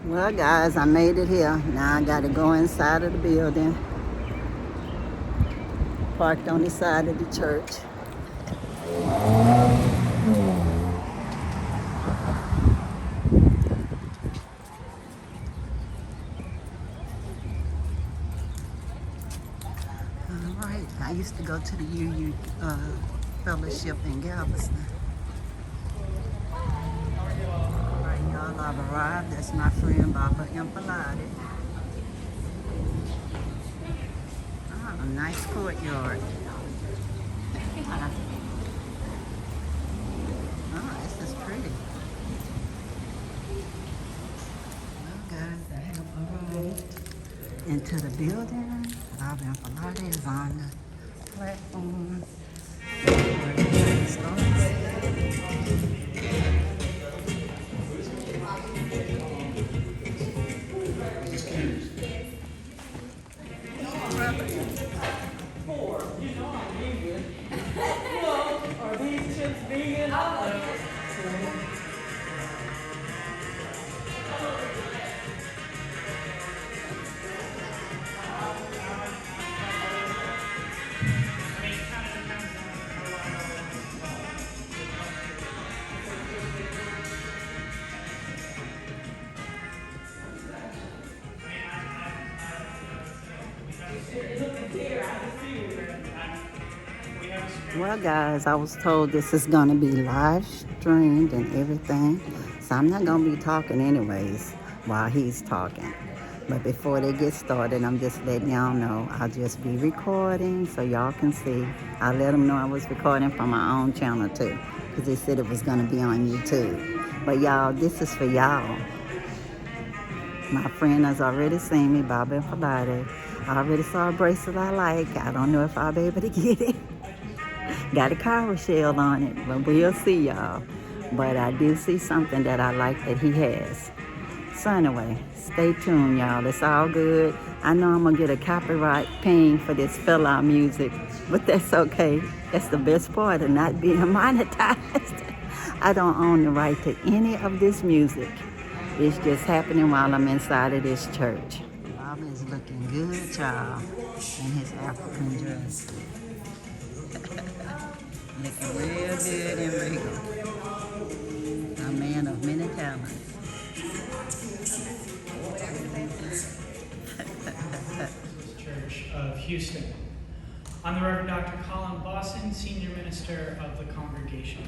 Well, guys, I made it here. Now I got to go inside of the building. Parked on the side of the church. All right. I used to go to the UU Fellowship in Galveston. All right, y'all, I've arrived. That's my friend Baba Ifalade. Oh, nice courtyard. Oh, this is pretty. Well, guys, I have arrived into the building. Baba Ifalade is on the platform. Where the journey starts. Are these chips vegan? Well, guys, I was told this is going to be live streamed and everything. So I'm not going to be talking anyways while he's talking. But before they get started, I'm just letting y'all know I'll just be recording so y'all can see. I let them know I was recording from my own channel too, because they said it was going to be on YouTube. But y'all, this is for y'all. My friend has already seen me, Baba Ifalade. I already saw a bracelet I like. I don't know if I'll be able to get it. Got a coral shell on it, but we'll see, y'all. But I do see something that I like that he has. So anyway, stay tuned, y'all. It's all good. I know I'm going to get a copyright ping for this fella music, but that's okay. That's the best part of not being monetized. I don't own the right to any of this music. It's just happening while I'm inside of this church. Baba is looking good, y'all, in his African dress. Looking real good and regal. A man of many talents. Church of Houston. I'm the Reverend Dr. Colin Boston, Senior Minister of the congregation.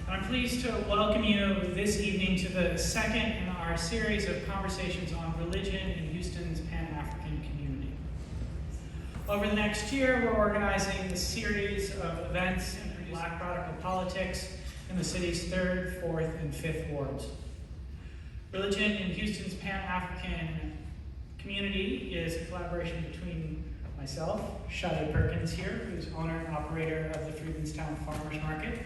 And I'm pleased to welcome you this evening to the second in our series of conversations on religion in Houston's Pan-African community. Over the next year, we're organizing a series of events in Black radical politics in the city's 3rd, 4th, and 5th wards. Religion in Houston's Pan-African community is a collaboration between myself, Shadi Perkins here, who's owner and operator of the Freemanstown Farmers Market.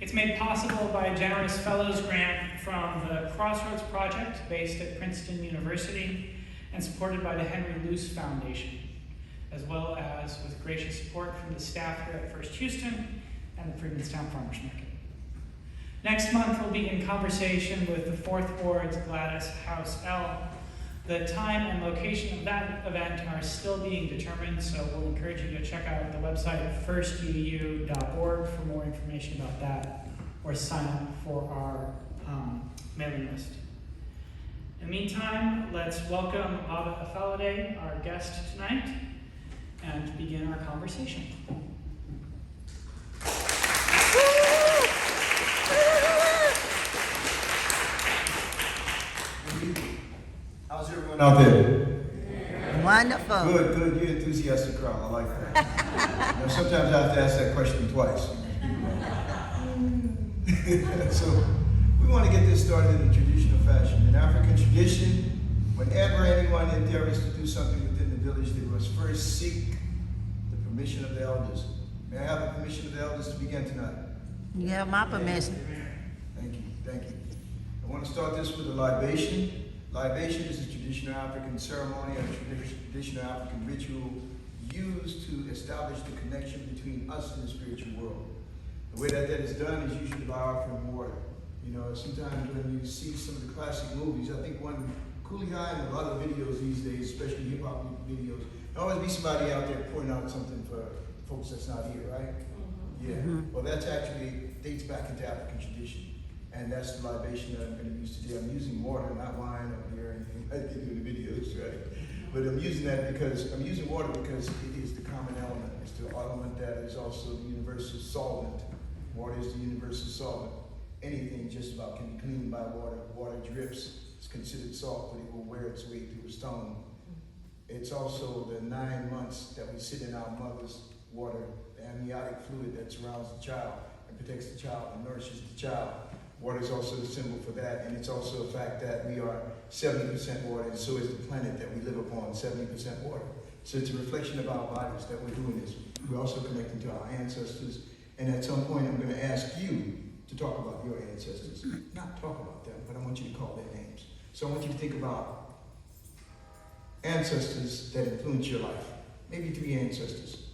It's made possible by a generous fellows grant from the Crossroads Project based at Princeton University and supported by the Henry Luce Foundation, as well as with gracious support from the staff here at First Houston and the Freemanstown Farmers Market. Next month, we'll be in conversation with the 4th Ward's Gladys House L. The time and location of that event are still being determined, so we'll encourage you to check out the website firstuu.org for more information about that, or sign up for our mailing list. In the meantime, let's welcome Baba Ifalade, our guest tonight, and begin our conversation. How's everyone out there? Wonderful. Good. You're an enthusiastic crowd. I like that. Sometimes I have to ask that question twice. So we want to get this started in a traditional fashion. In African tradition, whenever anyone endeavors to do something within the village, they must first seek the permission of the elders. May I have the permission of the elders to begin tonight? You have my permission. Thank you. I want to start this with a libation. Libation is a traditional African ceremony and a traditional African ritual used to establish the connection between us and the spiritual world. The way that is done is usually by offering water. You know, sometimes when you see some of the classic movies, I think one Coolie High and a lot of videos these days, especially hip hop videos, there'll always be somebody out there pointing out something for folks that's not here, right? Yeah. Well, that's actually dates back into African tradition. And that's the libation that I'm going to use today. I'm using water, not wine or beer or anything like they do in the videos, right? But I'm using water because it is the common element. It's the element that is also the universal solvent. Water is the universal solvent. Anything just about can be cleaned by water. Water drips. It's considered salt, but it will wear its way through a stone. It's also the 9 months that we sit in our mother's water, the amniotic fluid that surrounds the child and protects the child and nourishes the child. Water is also the symbol for that, and it's also a fact that we are 70% water, and so is the planet that we live upon, 70% water. So it's a reflection of our bodies that we're doing this. We're also connecting to our ancestors, and at some point I'm going to ask you to talk about your ancestors. Not talk about them, but I want you to call their names. So I want you to think about ancestors that influence your life, maybe 3 ancestors,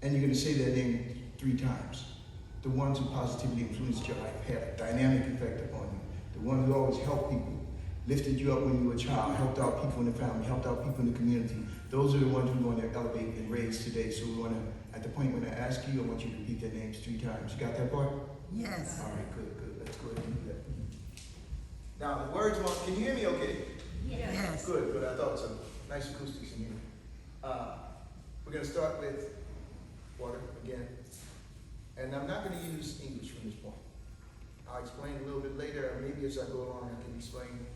and you're going to say their name 3 times. The ones who positively influenced your life, had a dynamic effect upon you. The ones who always helped people, lifted you up when you were a child, helped out people in the family, helped out people in the community. Those are the ones we want to elevate and raise today. So we want to, at the point when I ask you, I want you to repeat their names 3 times. You got that part? Yes. All right, good. Let's go ahead and do that. Now, the words want, can you hear me okay? Yes. Good. I thought so. Nice acoustics in here. We're going to start with water again. And I'm not going to use English from this point. I'll explain a little bit later, or maybe as I go along I can explain.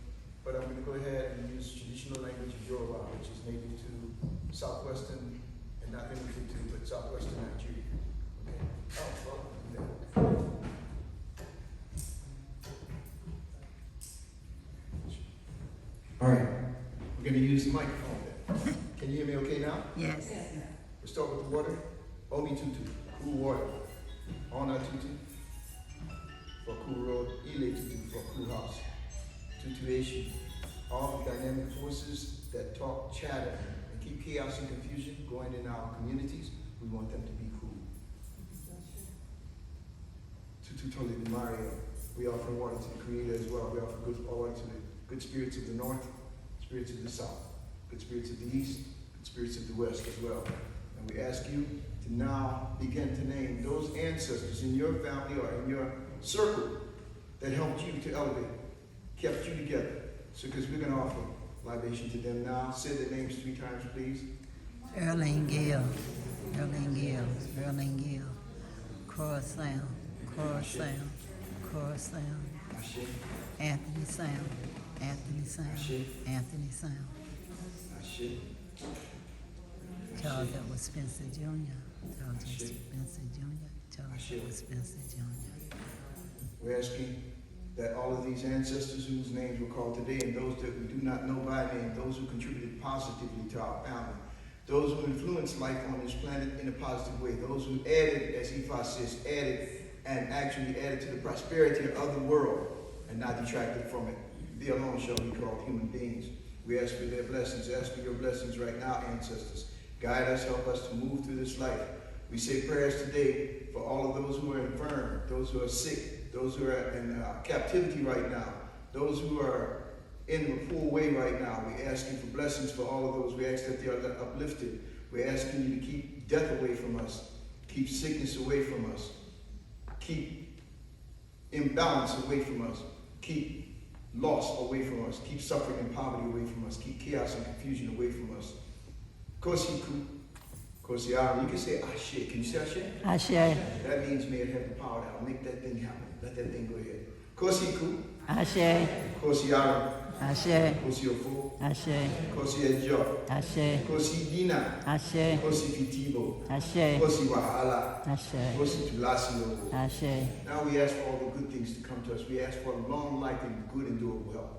But I'm going to go ahead and use traditional language of Yoruba, which is native to southwestern, and not limited to, but southwestern Nigeria. Okay? Oh, well, yeah. All right. We're going to use the microphone then. Can you hear me okay now? Yes. We'll start with the water. Omi tutu, cool water. Ona tutu for cool road. Ile tutu for cool house. Tutuation. All the dynamic forces that talk, chatter, and keep chaos and confusion going in our communities, we want them to be cool. Tutu tole de Mario. We offer water to the Creator as well. We offer good water to the good spirits of the north, spirits of the south, good spirits of the east, good spirits of the west as well. And we ask you to now begin to name those ancestors in your family or in your circle that helped you to elevate, kept you together. So, because we're going to offer libation to them now. Say their names 3 times, please. Erling Gill, Cora Sound, Ashe. Anthony Sound, Ashe. Ashe. Charles Edward Spencer Jr. Ashe. Charles Edward Spencer Jr. We're asking that all of these ancestors whose names were called today, and those that we do not know by name, those who contributed positively to our family, those who influenced life on this planet in a positive way, those who added, as Ifalade says, added to the prosperity of the world and not detracted from it. They alone shall be called human beings. We ask for their blessings. Ask for your blessings right now, ancestors. Guide us, help us to move through this life. We say prayers today for all of those who are infirm, those who are sick, those who are in captivity right now, those who are in a poor way right now. We ask you for blessings for all of those. We ask that they are uplifted. We're asking you to keep death away from us, keep sickness away from us, keep imbalance away from us, keep loss away from us, keep suffering and poverty away from us, keep chaos and confusion away from us. Kosiku, Kosiara, you can say Ashe. Can you say Ashe? Ashe, That means may it have the power to make that thing happen. Let that thing go ahead. Kosiku, Ashe, Kosiara, Ashe, Kosiofo, Ashe, Kosiejo, Ashe, Kosidina, Ashe, Kosifitibo, Ashe, Kosiwahala, Ashe, Kositulasio. Ashe. Now we ask for all the good things to come to us. We ask for long life and good and durable health.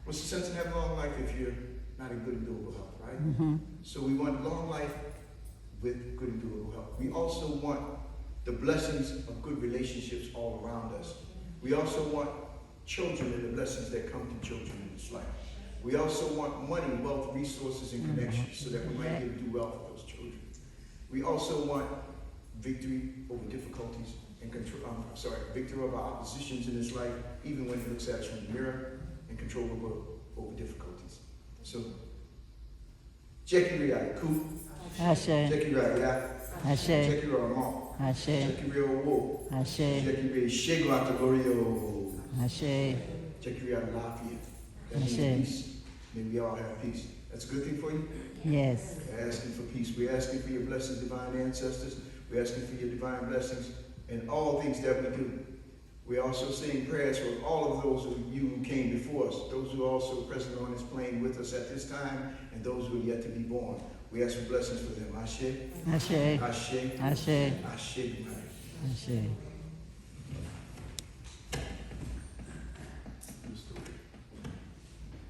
What's the sense of having long life if you're not in good and durable health, right? Mm-hmm. So we want long life with good and durable health. We also want the blessings of good relationships all around us. We also want children and the blessings that come to children in this life. We also want money, wealth, resources, and connections so that we might be able to do well for those children. We also want victory over difficulties, and victor of our oppositions in this life, even when he looks at us from the mirror, and control over difficulties. So, Jackie Ria, Ku, Ashe. Jackie Ria, Ashe. Jackie Ria Mo, Ashe. Jackie Ria Wo, Ashe. Jackie Ria Shego Atalorio, Ashe. Jackie Ria Lafia. That means Ashe. peace. May we all have peace. That's a good thing for you? Yes. We're asking for peace. We're asking for your blessings, divine ancestors. We're asking for your divine blessings in all things that we do. We're also saying prayers for all of those of you who came before us, those who are also present on this plane with us at this time, and those who are yet to be born. We ask for blessings for them. Ashe. Ashe. Ashe. Ashe. Ashe. Ashe.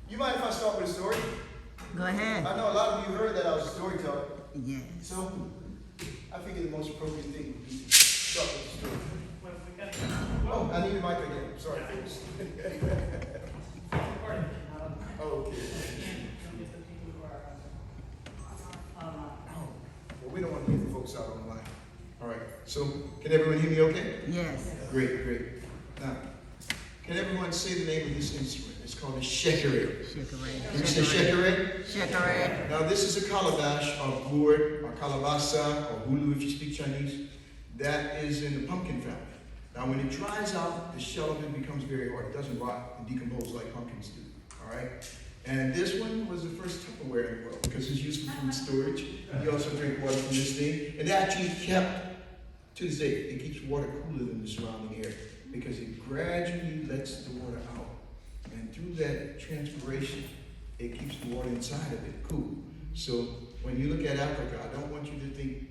You mind if I start with a story? Go ahead. I know a lot of you heard that I was a storyteller. Yes. So, I figured the most appropriate thing would be to start with a story. Oh, I need a mic again. Sorry, folks. Okay. Well, we don't want to leave the folks out on the line. All right. So, can everyone hear me okay? Yes. Great, great. Now, can everyone say the name of this instrument? It's called a shekere. Can you say shekere? Shekere. Now, this is a calabash or gourd or calabasa or hulu if you speak Chinese. That is in the pumpkin family. Now, when it dries out, the shell of it becomes very hard. It doesn't rot and decompose like pumpkins do. All right? And this one was the first Tupperware in the world because it's used for food storage. You also drink water from this thing. And actually kept, to this day, it keeps water cooler than the surrounding air because it gradually lets the water out. And through that transpiration, it keeps the water inside of it cool. So when you look at Africa, I don't want you to think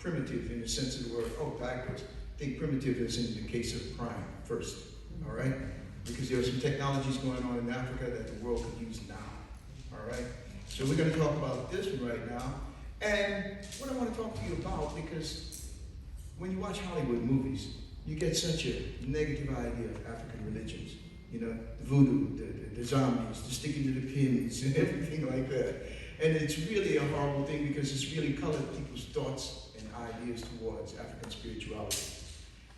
primitive in the sense of the word, oh, backwards. Think primitive as in the case of crime first, all right? Because there are some technologies going on in Africa that the world could use now, all right? So we're going to talk about this one right now. And what I want to talk to you about, because when you watch Hollywood movies, you get such a negative idea of African religions. You know, the voodoo, the zombies, the sticking to the pins, and everything like that. And it's really a horrible thing because it's really colored people's thoughts and ideas towards African spirituality.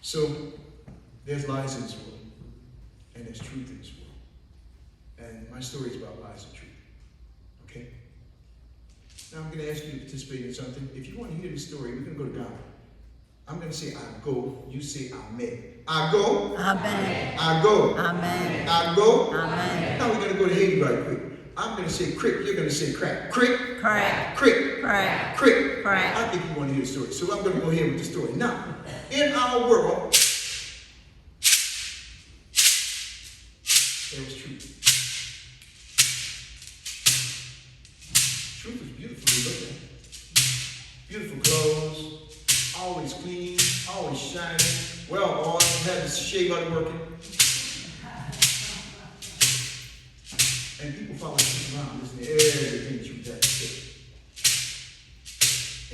So, there's lies in this world, and there's truth in this world. And my story is about lies and truth, okay? Now I'm going to ask you to participate in something. If you want to hear the story, we're going to go to Ghana. I'm going to say I go, you say Amen. I go. Amen. I go. Amen. I go. Amen. Now we're going to go to Haiti right quick. I'm going to say crick, you're going to say crack. Crick. Crack. Crick. Crack. Crick. Crack. I think you want to hear the story. So I'm going to go ahead with the story. Now, in our world, there was truth. Truth was beautifully looked at. Beautiful clothes, always clean, always shining, well oiled, had the shea butter working. And people followed truth around, listening to everything truth had to say.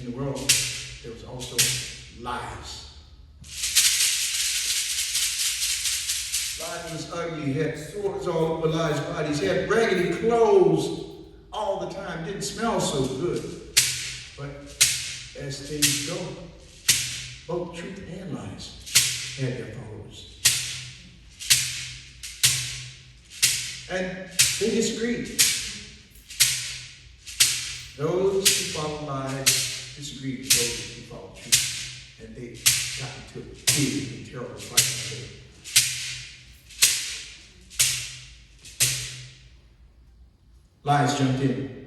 In the world, there was also lies. Lies was ugly, he had swords all over Lies' bodies, he had raggedy clothes all the time, didn't smell so good. But as things go, both truth and lies had their followers. And they disagreed. Those who followed lies disagreed with those who followed truth. And they got into a big and terrible fight together. Lies jumped in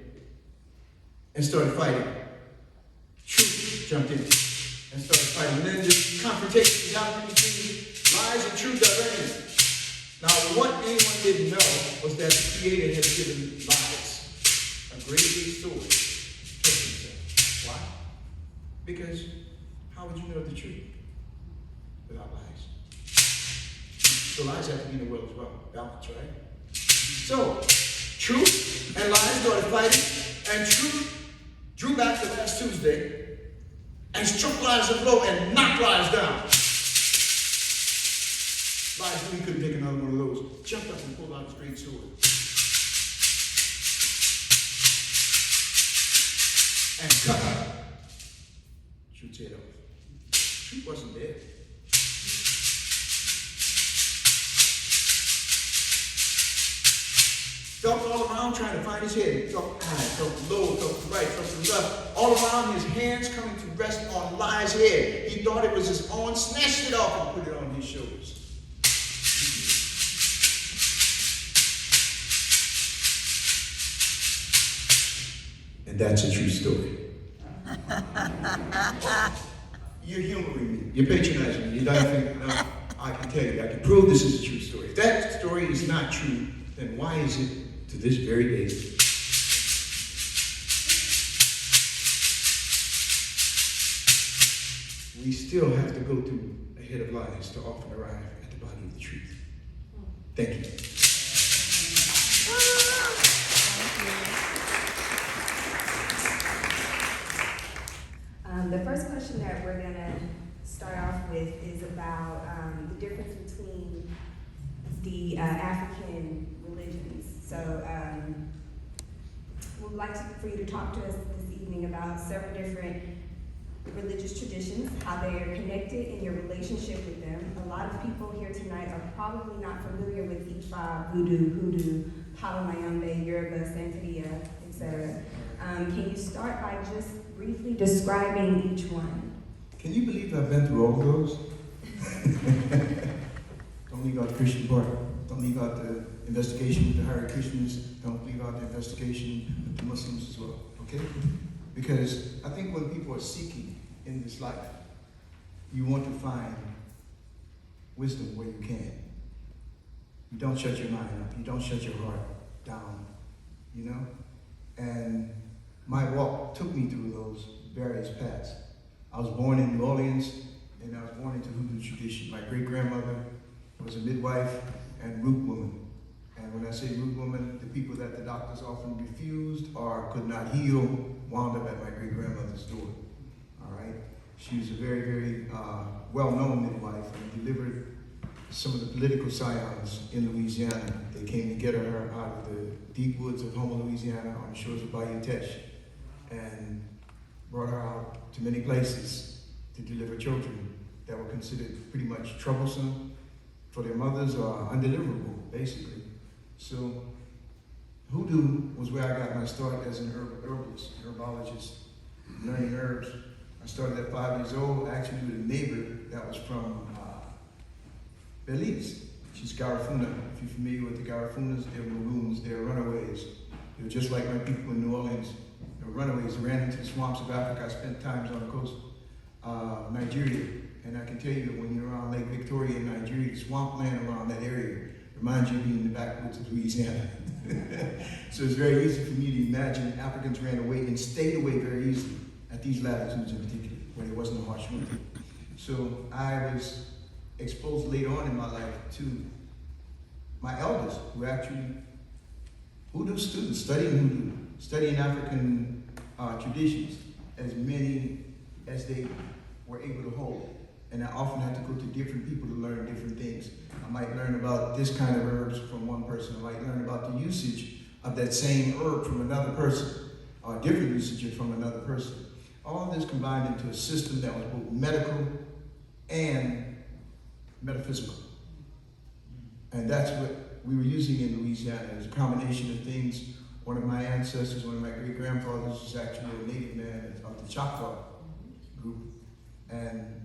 and started fighting. Truth jumped in and started fighting. And then this confrontation began between lies and truth directly. Now, what anyone didn't know was that the Creator had given lies a great big sword to protect himself. Why? Because how would you know the truth without lies? So lies have to be in the world as well. Balance, right? So, truth and lies started fighting, and truth drew back to last Tuesday and struck lies a blow and knocked lies down. Lies knew he couldn't take another one of those. Jumped up and pulled out his great sword. And cut truth's head off. Truth wasn't dead. Felt all around trying to find his head. He felt high, felt low, felt to the right, felt to the left. All around his hands coming to rest on Li's head. He thought it was his own, snatched it off and put it on his shoulders. And that's a true story. You're humoring me. You're patronizing me. You're laughing. No, I can tell you. I can prove this is a true story. If that story is not true, then why is it to this very day? We still have to go through a head of lies to often arrive at the body of the truth. Thank you. The first question that we're going to start off with is about the difference between the African religions. So we'd like for you to talk to us this evening about several different religious traditions, how they are connected in your relationship with them. A lot of people here tonight are probably not familiar with Ifa, Voodoo, Hoodoo, Palo Mayombe, Yoruba, Santeria, etc. Can you start by just briefly describing each one? Can you believe I've been through all of those? Don't leave out the Christian part. Don't leave out the investigation with the Hare Krishnas. Don't leave out the investigation with the Muslims as well, okay? Because I think when people are seeking in this life, you want to find wisdom where you can. You don't shut your mind up. You don't shut your heart down, you know? And my walk took me through those various paths. I was born in New Orleans, and I was born into Hoodoo tradition. My great-grandmother was a midwife and root woman. And when I say root woman, the people that the doctors often refused or could not heal wound up at my great-grandmother's door. All right? She was a very, very well-known midwife and delivered some of the political scions in Louisiana. They came to get her out of the deep woods of Houma, Louisiana, on the shores of Bayou Teche, and brought her out to many places to deliver children that were considered pretty much troublesome for their mothers or undeliverable, basically. So Hoodoo was where I got my start as an herbalist, herbologist, learning herbs. I started at 5 years old, actually with a neighbor that was from Belize. She's Garifuna. If you're familiar with the Garifunas, they're maroons, they're runaways. They're just like my people in New Orleans. They're runaways. They ran into the swamps of Africa. I spent times on the coast of Nigeria. And I can tell you that when you're around Lake Victoria in Nigeria, the swampland around that area reminds you of being in the backwoods of Louisiana. So it's very easy for me to imagine Africans ran away and stayed away very easily at these latitudes in particular, where there wasn't a harsh winter. So I was exposed later on in my life to my elders who actually Hoodoo students studying Hoodoo, studying African traditions, as many as they were able to hold. And I often had to go to different people to learn different things. I might learn about this kind of herbs from one person. I might learn about the usage of that same herb from another person, or different usage from another person. All of this combined into a system that was both medical and metaphysical. And that's what we were using in Louisiana. It was a combination of things. One of my ancestors, one of my great-grandfathers, was actually a native man of the Choctaw group. And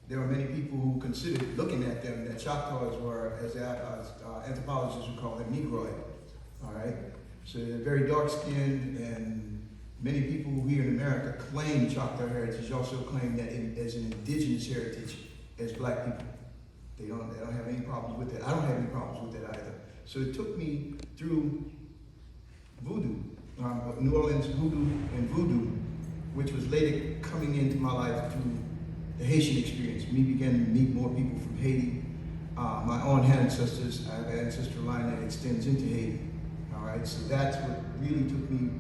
there were many people who considered, looking at them, that Choctaws were, as anthropologists would call them, Negroid. All right? So they're very dark-skinned, and many people here in America claim Choctaw heritage, also claim that as an indigenous heritage as black people. They don't have any problems with that. I don't have any problems with that either. So it took me through voodoo, New Orleans hoodoo and voodoo, which was later coming into my life through the Haitian experience. Me beginning to meet more people from Haiti. My own ancestors, I have an ancestral line that extends into Haiti. All right, so that's what really took me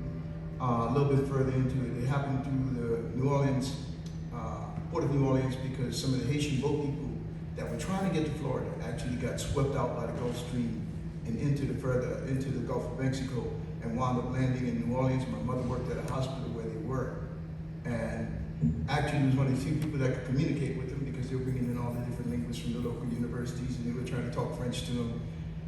a little bit further into it. It happened through the New Orleans, Port of New Orleans, because some of the Haitian boat people that were trying to get to Florida actually got swept out by the Gulf Stream and into the Gulf of Mexico and wound up landing in New Orleans. My mother worked at a hospital where they were. And actually was one of the few people that could communicate with them because they were bringing in all the different linguists from the local universities and they were trying to talk French to them.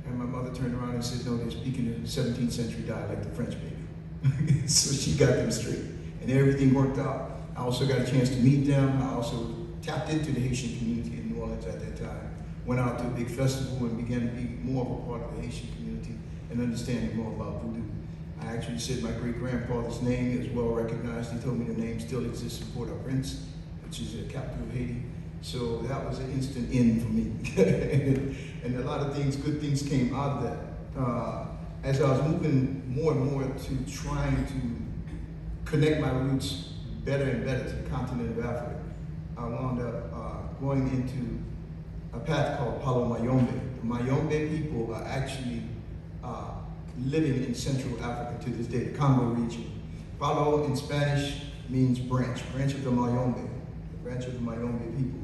And my mother turned around and said, no, they're speaking a 17th century dialect of French, baby. So she got them straight. And everything worked out. I also got a chance to meet them. I also tapped into the Haitian community in New Orleans at that time. Went out to a big festival and began to be more of a part of the Haitian community and understanding more about voodoo. I actually said my great-grandfather's name is well recognized. He told me the name still exists in Port-au-Prince, which is the capital of Haiti. So that was an instant in for me. And a lot of things, good things came out of that. As I was moving more and more to trying to connect my roots better and better to the continent of Africa, I wound up going into a path called Palo Mayombe. The Mayombe people are actually living in Central Africa to this day, the Congo region. Palo in Spanish means branch of the Mayombe, the branch of the Mayombe people.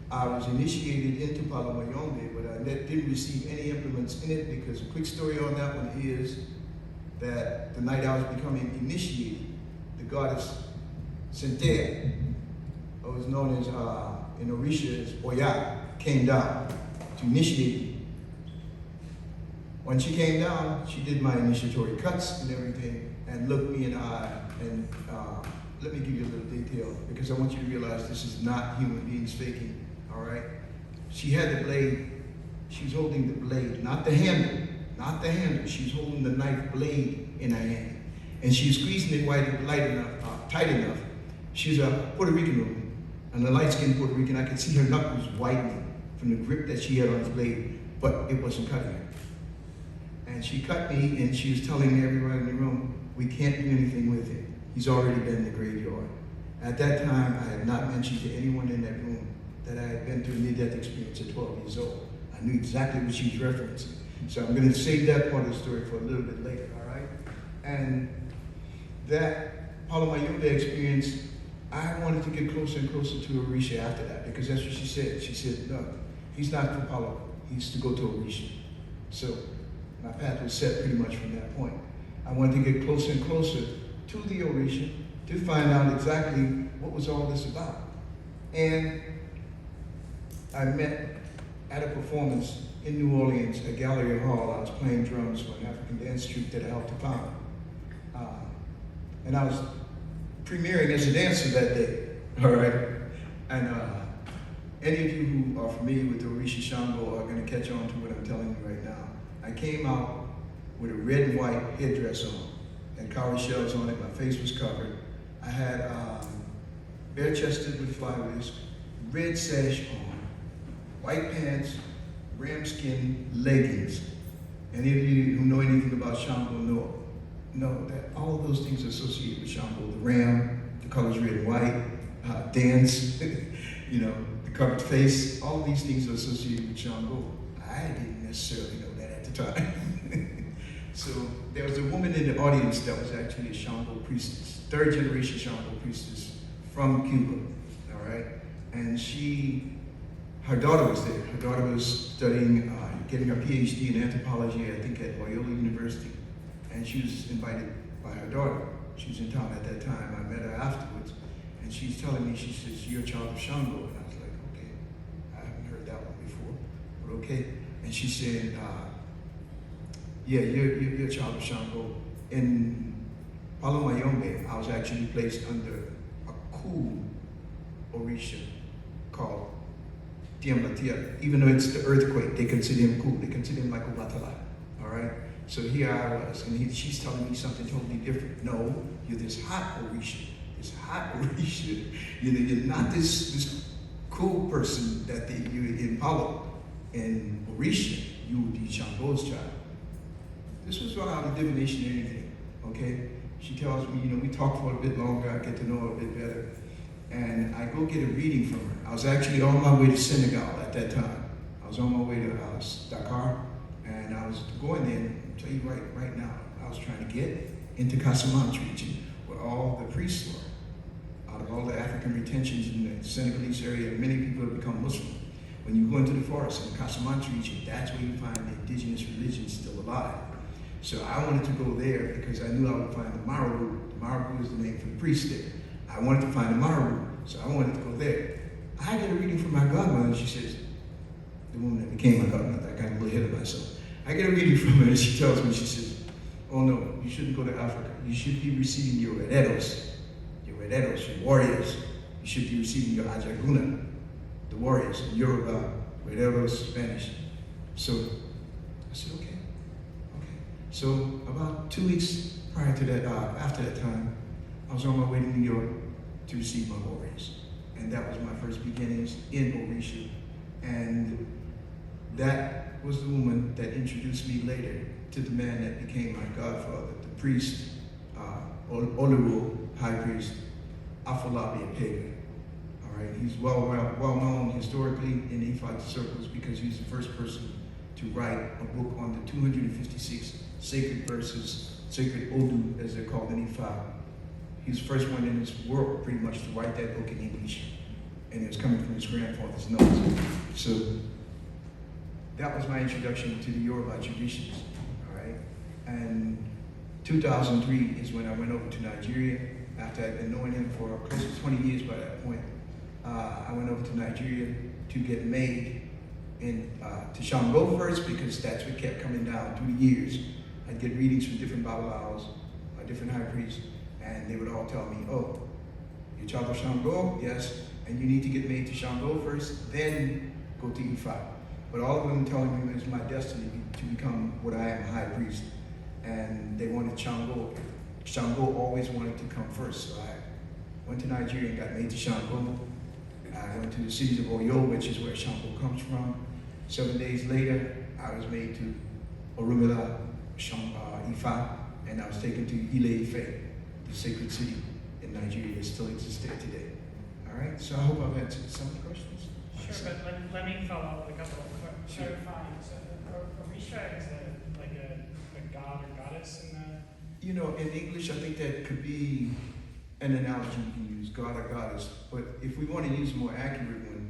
I was initiated into Palo Mayombe, but I didn't receive any implements in it because a quick story on that one is that the night I was becoming initiated, the goddess Cynthia, who was known as in Orisha as Oya, came down to initiate me. When she came down, she did my initiatory cuts and everything and looked me in the eye and let me give you a little detail because I want you to realize this is not human beings faking, all right? She had the blade, she was holding the blade, not the handle, she was holding the knife blade in her hand. And she was squeezing it tight enough. She's a Puerto Rican woman, and a light-skinned Puerto Rican. I could see her knuckles whitening from the grip that she had on the blade, but it wasn't cutting her. And she cut me, and she was telling everyone in the room, we can't do anything with it. He's already been in the graveyard. At that time, I had not mentioned to anyone in that room that I had been through a near-death experience at 12 years old. I knew exactly what she was referencing. So I'm going to save that part of the story for a little bit later, all right? And that Palo Mayombe experience, I wanted to get closer and closer to Orisha after that, because that's what she said. She said, no, he's not for Palo, he's to go to Orisha. So my path was set pretty much from that point. I wanted to get closer and closer to the Orisha to find out exactly what was all this about. And I met at a performance in New Orleans at Gallery Hall. I was playing drums for an African dance troupe that I helped to found. And I was premiering as a dancer that day, all right? And any of you who are familiar with the Orisha Shango are gonna catch on to what I'm telling you right now. I came out with a red and white headdress on, and cowrie shells on it, my face was covered. I had bare-chested with fly whisk, red sash on, white pants, ram-skin leggings. Any of you who know anything about Shango know that all of those things are associated with Shango. The ram, the colors red and white, dance, you know, the covered face, all of these things are associated with Shango. I didn't necessarily know that at the time. So there was a woman in the audience that was actually a Shango priestess, third generation Shango priestess from Cuba, all right? And her daughter was there. Her daughter was studying, getting her PhD in anthropology, I think at Loyola University. And she was invited by her daughter. She was in town at that time. I met her afterwards. And she's telling me, she says, you're a child of Shango. And I was like, okay, I haven't heard that one before, but okay. And she said, yeah, you're a child of Shango. In Palo Mayombe, I was actually placed under a cool Orisha called Tiamlatia. Even though it's the earthquake, they consider him cool. They consider him like Ubatala, all right? So here I was, and she's telling me something totally different. No, you're this hot Orisha, You know, you're not this cool person that you in Palo. In Orisha, you would be Shango's child. This was around the divination and anything, okay? She tells me, you know, we talk for a bit longer, I get to know her a bit better. And I go get a reading from her. I was actually on my way to Senegal at that time. I was on my way to Dakar, and I was going there, and I'll tell you right now, I was trying to get into Casamance region, where all the priests were. Out of all the African retentions in the Senegalese area, many people have become Muslim. When you go into the forest in the Casamance region, that's where you find the indigenous religions still alive. So I wanted to go there because I knew I would find the Marabu. The Marabu is the name for the priest there. I wanted to find the Marabu, so I wanted to go there. I get a reading from my godmother, and she says, the woman that became my godmother, I got a little ahead of myself. I get a reading from her and she tells me, she says, oh no, you shouldn't go to Africa. You should be receiving your hereros, your warriors. You should be receiving your ajaguna, the warriors, in Yoruba, hereros, Spanish. So I said, okay. So about 2 weeks prior to that, after that time, I was on my way to New York to receive my warriors. And that was my first beginnings in Orisha. And that was the woman that introduced me later to the man that became my godfather, the priest, Oluwo, high priest, Ifalade Pega. All right, he's well known historically in Ifalade circles because he's the first person to write a book on the 256 sacred verses, sacred Odu, as they're called in Ifa. He's the first one in this world, pretty much, to write that book in English. And it was coming from his grandfather's notes. So that was my introduction to the Yoruba traditions, all right? And 2003 is when I went over to Nigeria. After I'd been knowing him for close to 20 years by that point, I went over to Nigeria to get made to Shango first, because that's what kept coming down through the years. I'd get readings from different Babalaos, different high priests, and they would all tell me, oh, you're child of Shango? Yes, and you need to get made to Shango first, then go to Ifa. But all of them telling me it was my destiny to become what I am, a high priest. And they wanted Shango. Shango always wanted to come first. So I went to Nigeria and got made to Shango. I went to the cities of Oyo, which is where Shango comes from. 7 days later, I was made to Orumila, Ifa, and I was taken to Ile-Ife, the sacred city in Nigeria that still exists there today. All right, so I hope I've answered some of the questions. Sure, but let me follow up with a couple of clarifying. So Orisha is like a god or goddess in the... You know, in English, I think that could be an analogy you can use, god or goddess. But if we want to use a more accurate one,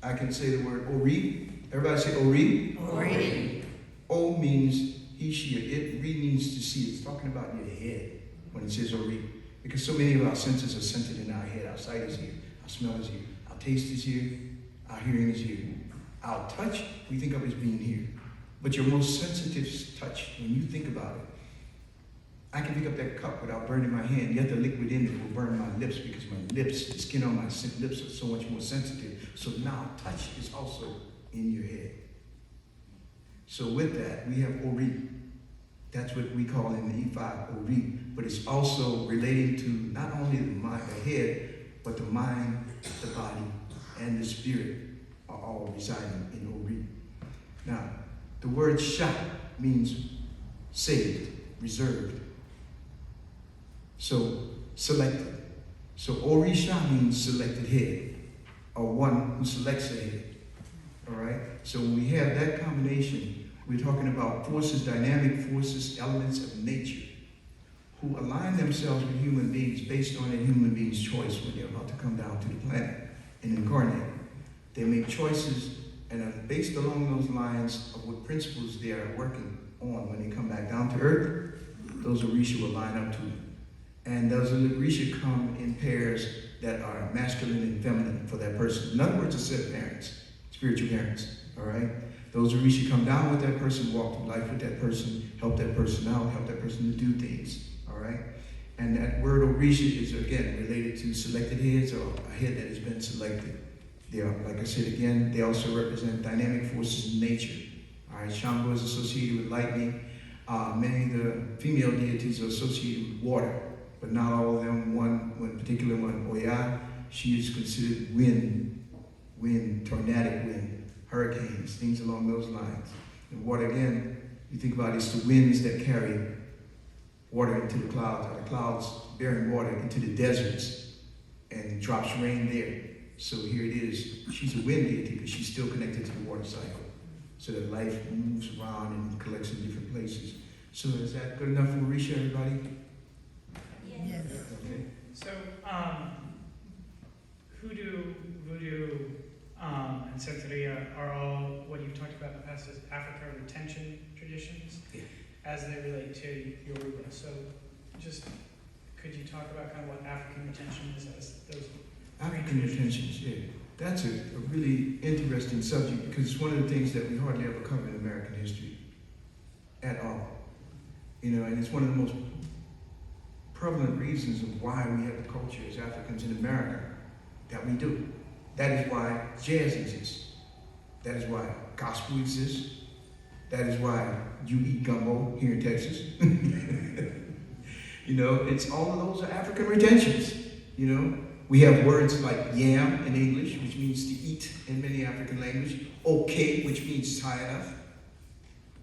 I can say the word Ori. Everybody say Ori? Ori. O means he, she, or it. Re means to see. It's talking about your head when it says Ori. Because so many of our senses are centered in our head. Our sight is here. Our smell is here. Our taste is here. Our hearing is here. Our touch, we think of as being here. But your most sensitive touch, when you think about it, I can pick up that cup without burning my hand, yet the liquid in it will burn my lips because my lips, the skin on my lips are so much more sensitive. So now touch is also in your head. So with that, we have Ori. That's what we call in the E5 Ori, but it's also relating to not only the head, but the mind, the body, and the spirit are all residing in Ori. Now, the word Sha means saved, reserved. So, selected. So, Orisha means selected head, or one who selects a head. All right? So, when we have that combination, we're talking about forces, dynamic forces, elements of nature, who align themselves with human beings based on a human being's choice when they're about to come down to the planet and incarnate. They make choices and are based along those lines of what principles they are working on when they come back down to earth. Those Orisha will line up to them. And those Orisha come in pairs that are masculine and feminine for that person. In other words, a set of parents, spiritual parents, all right? Those Orisha come down with that person, walk through life with that person, help that person out, help that person to do things, all right? And that word Orisha is, again, related to selected heads or a head that has been selected. They are, like I said again, they also represent dynamic forces in nature. All right, Shango is associated with lightning. Many of the female deities are associated with water, but not all of them. One particular one, Oya, she is considered wind, tornadic wind, hurricanes, things along those lines. And water, again, you think about it, it's the winds that carry water into the clouds, or the clouds bearing water into the deserts, and drops rain there. So here it is. She's a wind deity, but she's still connected to the water cycle. So that life moves around and collects in different places. So is that good enough for Orisha, everybody? Yes. Okay. So, hoodoo, voodoo, and Santeria are all what you've talked about in the past as Africa retention traditions as they relate to Yoruba. So, just could you talk about kind of what African retention is as those African retentions, yeah. That's a really interesting subject because it's one of the things that we hardly ever cover in American history. at all. You know, and it's one of the most prevalent reasons of why we have the culture as Africans in America that we do. That is why jazz exists. That is why gospel exists. That is why you eat gumbo here in Texas. You know, it's all of those are African retentions. You know, we have words like yam in English, which means to eat in many African languages. Okay, which means tie enough.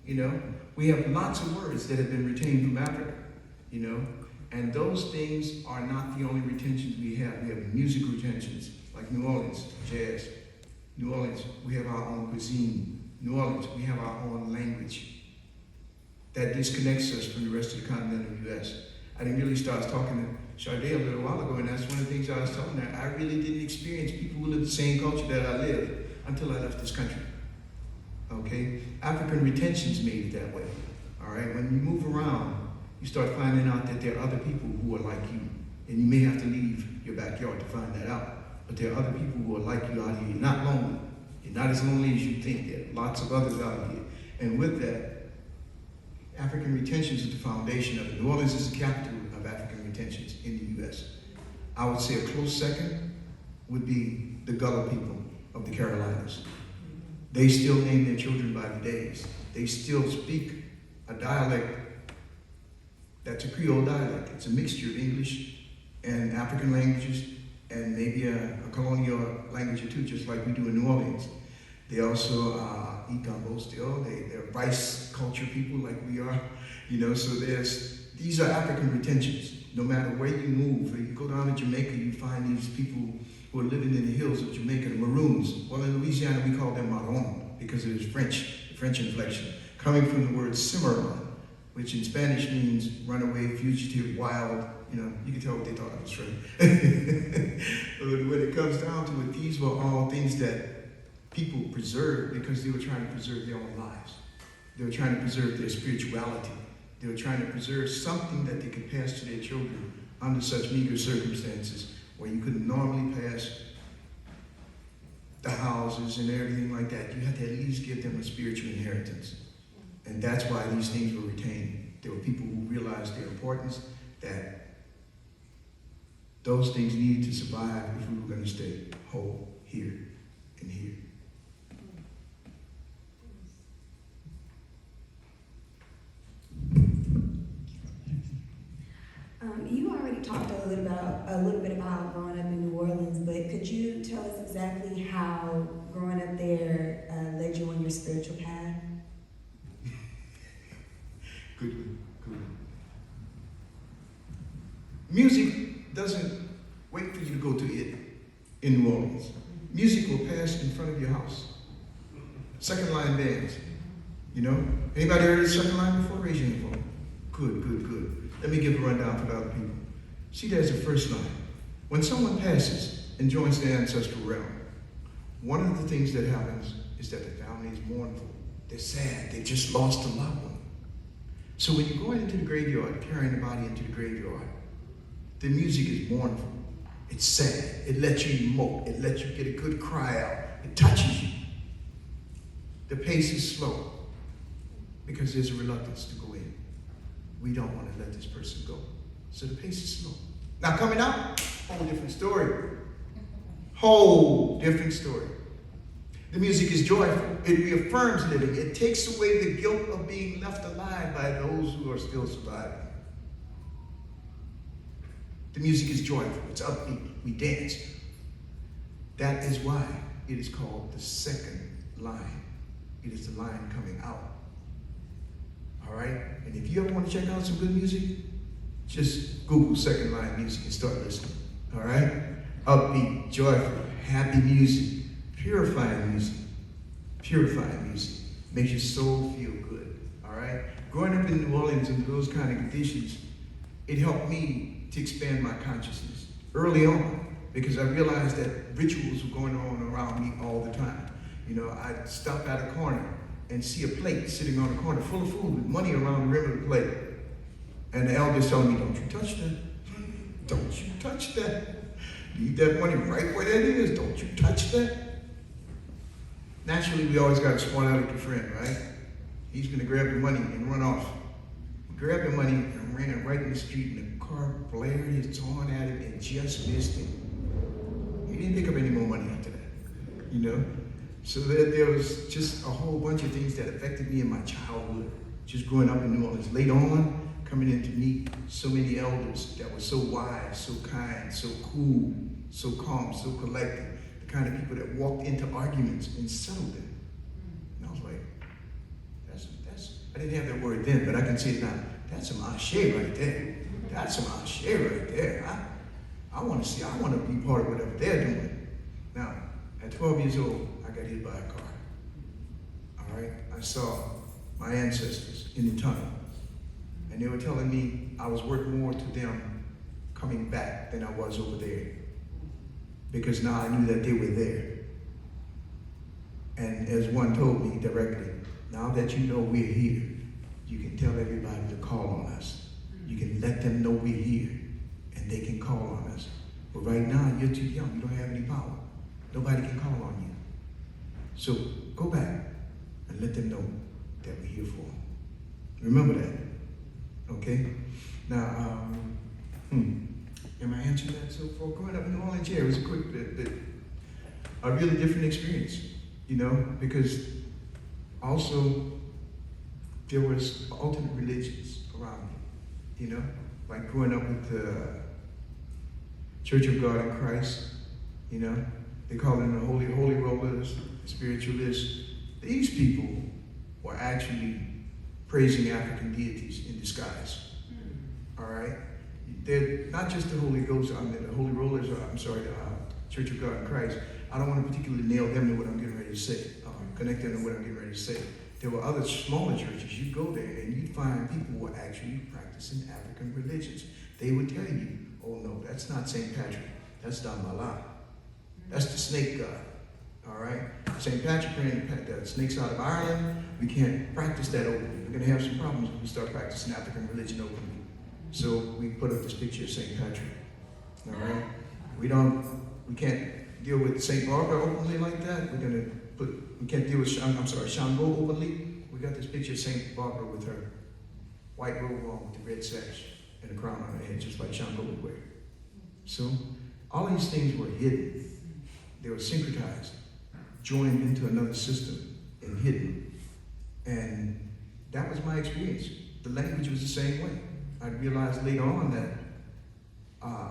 You know, we have lots of words that have been retained from Africa. You know, and those things are not the only retentions we have. We have music retentions, like New Orleans, jazz. New Orleans, we have our own cuisine. New Orleans, we have our own language. That disconnects us from the rest of the continental U.S. I didn't really start talking to Sade a little while ago, and that's one of the things I was telling her. I really didn't experience people who live the same culture that I live until I left this country. Okay? African retentions made it that way. All right? When you move around, you start finding out that there are other people who are like you. And you may have to leave your backyard to find that out. But there are other people who are like you out here. You're not lonely. You're not as lonely as you think. There are lots of others out here. And with that, African retentions is the foundation of it. New Orleans is the capital of African retentions in the U.S. I would say a close second would be the Gullah people of the Carolinas. They still name their children by the days. They still speak a dialect that's a Creole dialect. It's a mixture of English and African languages and maybe a colonial language or two, just like we do in New Orleans. They also eat gumbo still. They're rice culture people like we are, you know, so these are African retentions. No matter where you move, if you go down to Jamaica, you find these people who are living in the hills of Jamaica, the Maroons. Well, in Louisiana, we call them Marron because it is French, the French inflection, coming from the word cimarron, which in Spanish means runaway, fugitive, wild. You know, you can tell what they thought I was from. But when it comes down to it, these were all things that people preserved because they were trying to preserve their own lives. They were trying to preserve their spirituality. They were trying to preserve something that they could pass to their children under such meager circumstances where you couldn't normally pass the houses and everything like that. You had to at least give them a spiritual inheritance. And that's why these things were retained. There were people who realized their importance, that those things needed to survive if we were going to stay whole here and here. You already talked a little bit about growing up in New Orleans, but could you tell us exactly how growing up there led you on your spiritual path? Good one. Music doesn't wait for you to go to it in New Orleans. Music will pass in front of your house. Second line bands, you know? Anybody heard of second line before? Raise your hand. Good. Let me give a rundown for the other people. See, there's the first line. When someone passes and joins the ancestral realm, one of the things that happens is that the family is mournful. They're sad. They just lost a loved one. So when you're going into the graveyard, carrying the body into the graveyard, the music is mournful. It's sad. It lets you emote. It lets you get a good cry out. It touches you. The pace is slow because there's a reluctance to go in. We don't want to let this person go. So the pace is slow. Now coming out, whole different story. Whole different story. The music is joyful. It reaffirms living. It takes away the guilt of being left alive by those who are still surviving. The music is joyful. It's upbeat. We dance. That is why it is called the second line. It is the line coming out. All right? And if you ever want to check out some good music, just Google second line music and start listening. All right? Upbeat, joyful, happy music, purifying music. Purifying music. Makes your soul feel good. All right? Growing up in New Orleans under those kind of conditions, it helped me to expand my consciousness early on because I realized that rituals were going on around me all the time. You know, I'd stop at a corner and see a plate sitting on the corner full of food with money around the rim of the plate. And the elders telling me, don't you touch that. Don't you touch that. Leave that money right where that is. Don't you touch that. Naturally, we always got a smart aleck friend, right? He's gonna grab the money and run off. He grabbed the money and ran right in the street, and the car blared his horn at him and just missed him. He didn't pick up any more money after that, you know? So there was just a whole bunch of things that affected me in my childhood, just growing up in New Orleans. Later on, coming in to meet so many elders that were so wise, so kind, so cool, so calm, so collected, the kind of people that walked into arguments and settled them. And I was like, that's I didn't have that word then, but I can say it now. That's some ashe right there. That's some ashe right there. I want to be part of whatever they're doing. Now, at 12 years old, I got hit by a car. All right? I saw my ancestors in the tunnel. And they were telling me I was worth more to them coming back than I was over there. Because now I knew that they were there. And as one told me directly, now that you know we're here, you can tell everybody to call on us. You can let them know we're here, and they can call on us. But right now, you're too young. You don't have any power. Nobody can call on you. So go back and let them know that we're here for them. Remember that. Okay? Now, am I answering that so far? Growing up in New Orleans, yeah, it was a really different experience, you know, because also there was alternate religions around me, you know, like growing up with the Church of God in Christ, you know, they call them the holy rollers, spiritualists. These people were actually praising African deities in disguise. All right? They're not just the Holy Ghost, the Holy Rollers, the Church of God in Christ. I don't want to particularly nail them to what I'm getting ready to say, connect them to what I'm getting ready to say. There were other smaller churches. You'd go there and you'd find people who were actually practicing African religions. They would tell you, oh no, that's not St. Patrick, that's Dambala. That's the snake god. All right? St. Patrick ran the snakes out of Ireland. We can't practice that openly. We're going to have some problems when we start practicing African religion openly. So we put up this picture of St. Patrick. All right? We can't deal with St. Barbara openly like that. We can't deal with Shango openly. We got this picture of St. Barbara with her white robe on with the red sash and a crown on her head, just like Shango would wear. So all these things were hidden. They were syncretized, joined into another system and hidden. And that was my experience. The language was the same way. I realized later on that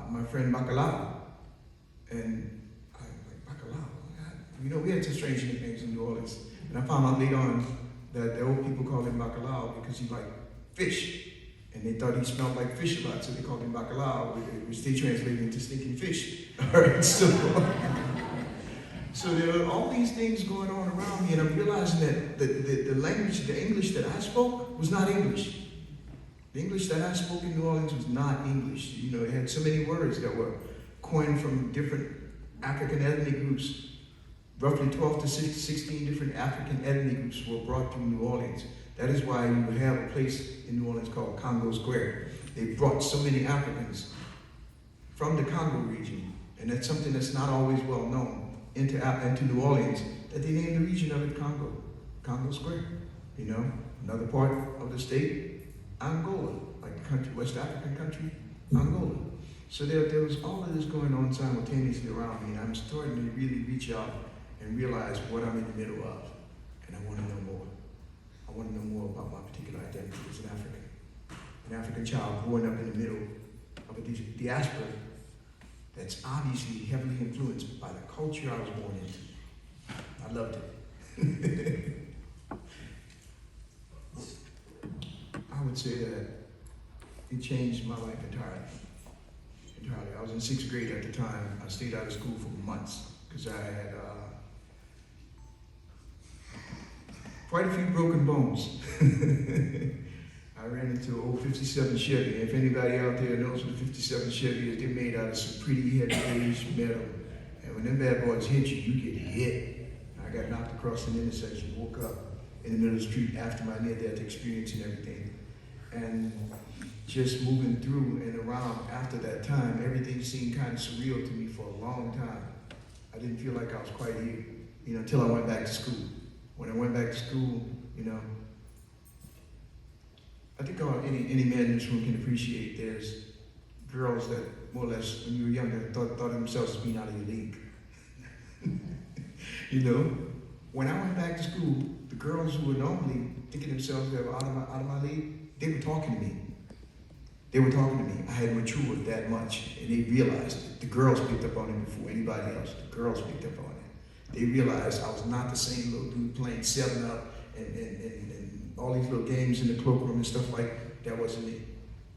my friend Bacalao, and I'm like, Bacalao, you know, we had some strange nicknames in New Orleans. And I found out later on that the old people called him Bacalao because he liked fish. And they thought he smelled like fish a lot, so they called him Bacalao, which they translated into stinking fish. All right, so there were all these things going on around me, and I'm realizing that the language, the English that I spoke was not English. The English that I spoke in New Orleans was not English. You know, it had so many words that were coined from different African ethnic groups. Roughly 12 to 16 different African ethnic groups were brought to New Orleans. That is why you have a place in New Orleans called Congo Square. They brought so many Africans from the Congo region, and that's something that's not always well known, into New Orleans, that they named the region of it Congo Square. You know, another part of the state, Angola, like the country, West African country, Angola. So there was all of this going on simultaneously around me, and I'm starting to really reach out and realize what I'm in the middle of, and I want to know more. I want to know more about my particular identity as an African child growing up in the middle of a diaspora that's obviously heavily influenced by the culture I was born into. I loved it. I would say that it changed my life entirely. I was in 6th grade at the time. I stayed out of school for months because I had quite a few broken bones. I ran into an old 57 Chevy. If anybody out there knows what a 57 Chevy is, they're made out of some pretty heavy aged metal. And when them bad boys hit you, you get hit. I got knocked across an intersection, woke up in the middle of the street after my near-death experience and everything. And just moving through and around after that time, everything seemed kind of surreal to me for a long time. I didn't feel like I was quite here, you know, until I went back to school. When I went back to school, you know, I think any man in this room can appreciate there's girls that more or less, when you were younger, thought of themselves as being out of your league. You know, when I went back to school, the girls who were normally thinking themselves they were out of my league, they were talking to me. They were talking to me. I had matured that much, and they realized it. The girls picked up on it before anybody else. The girls picked up on it. They realized I was not the same little dude playing 7-Up and all these little games in the cloakroom and stuff like that. Wasn't me.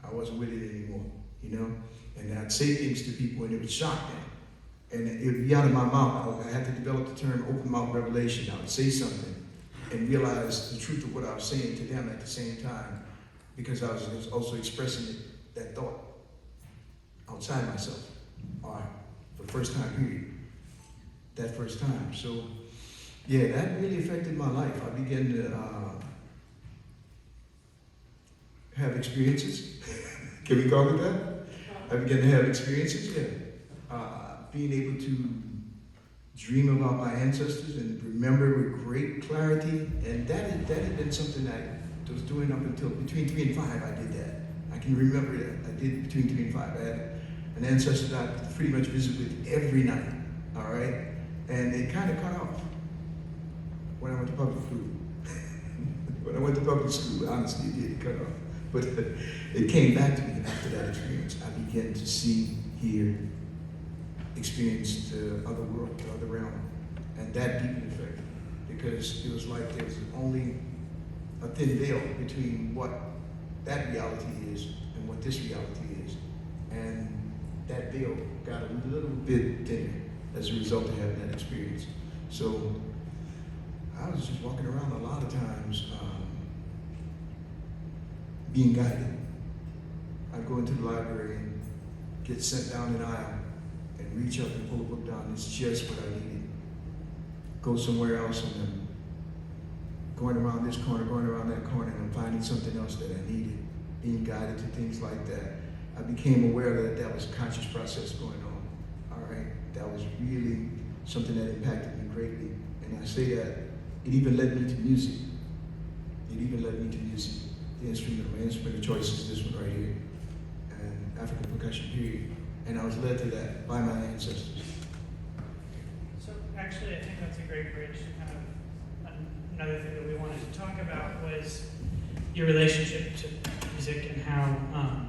I wasn't with it anymore, you know? And I'd say things to people and it would shock them. And it would be out of my mouth. I had to develop the term open mouth revelation. I would say something and realize the truth of what I was saying to them at the same time, because I was also expressing that thought outside myself, or for the first time period, that first time. So, yeah, that really affected my life. I began to have experiences. Can we call it that? I began to have experiences, yeah. Being able to dream about my ancestors and remember with great clarity, and that had been something I was doing up until between 3 and 5. I did that. I can remember that. I did between 3 and 5. I had an ancestor that I pretty much visit with every night. All right, and it kind of cut off when I went to public school. When I went to public school, honestly, it did cut off. But it came back to me after that experience. I began to see, hear, experience the other world, the other realm, and that deepened effect, because it was like there was only a thin veil between what that reality is and what this reality is, and that veil got a little bit thinner as a result of having that experience. So I was just walking around a lot of times being guided. I'd go into the library and get sent down an aisle and reach up and pull a book down. It's just what I needed. Go somewhere else and then going around this corner, going around that corner, and finding something else that I needed. Being guided to things like that. I became aware that that was a conscious process going on. All right, that was really something that impacted me greatly. And I say that it even led me to music. It even led me to music. My instrument of choice is this one right here, and African percussion period. And I was led to that by my ancestors. So actually, I think that's a great bridge to kind of another thing that we wanted to talk about was your relationship to music and how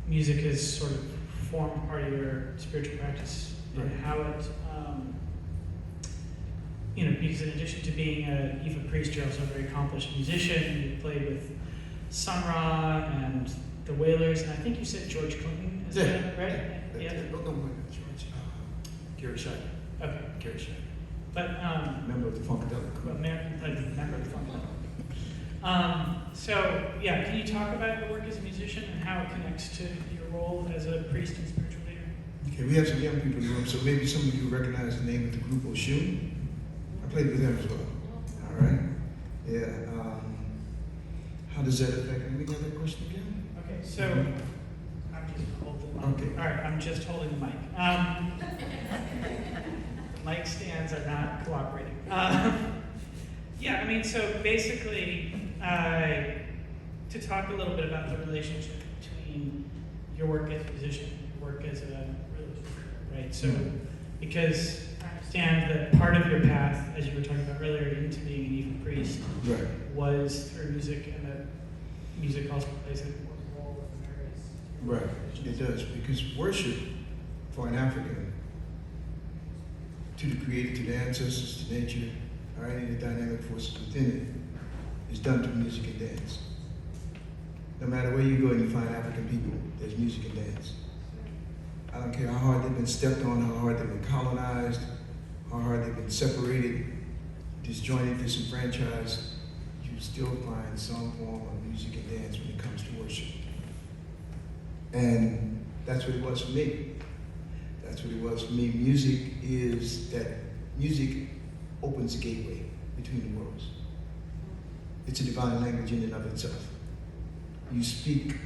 music has sort of formed part of your spiritual practice, and how it, because in addition to being a Ifa priest, you're also a very accomplished musician. You played with Sun Ra and the Wailers, and I think you said George Clinton, is that right? Yeah. No, George. Gary Shine. Okay. Gary Shine. But Member of the Funkadelic Crew. member of the Funkadelic. So yeah, can you talk about your work as a musician and how it connects to your role as a priest and spiritual leader? Okay, we have some young people in the room, so maybe some of you recognize the name of the group Oshun. I played with them as well. All right. Yeah. How does that affect? Can we get that question again? Okay, so I'm just holding the mic. Okay. All right, I'm just holding the mic. Mic stands are not cooperating. Yeah, I mean, so basically, to talk a little bit about the relationship between your work as a musician and your work as a religious leader, right? So, because I understand that part of your path, as you were talking about earlier, into being an Ifa priest, Right. was through music, and that music also plays an important role in various. Right. It does, because worship for an African, to the Creator, to the ancestors, to nature, or any of the dynamic forces within it, is done through music and dance. No matter where you go and you find African people, there's music and dance. I don't care how hard they've been stepped on, how hard they've been colonized, how hard they've been separated, disjointed, disenfranchised, you still find some form of music and dance when it comes to worship. And that's what it was for me. That's what it was for me. Music opens a gateway between the worlds. It's a divine language in and of itself. You speak,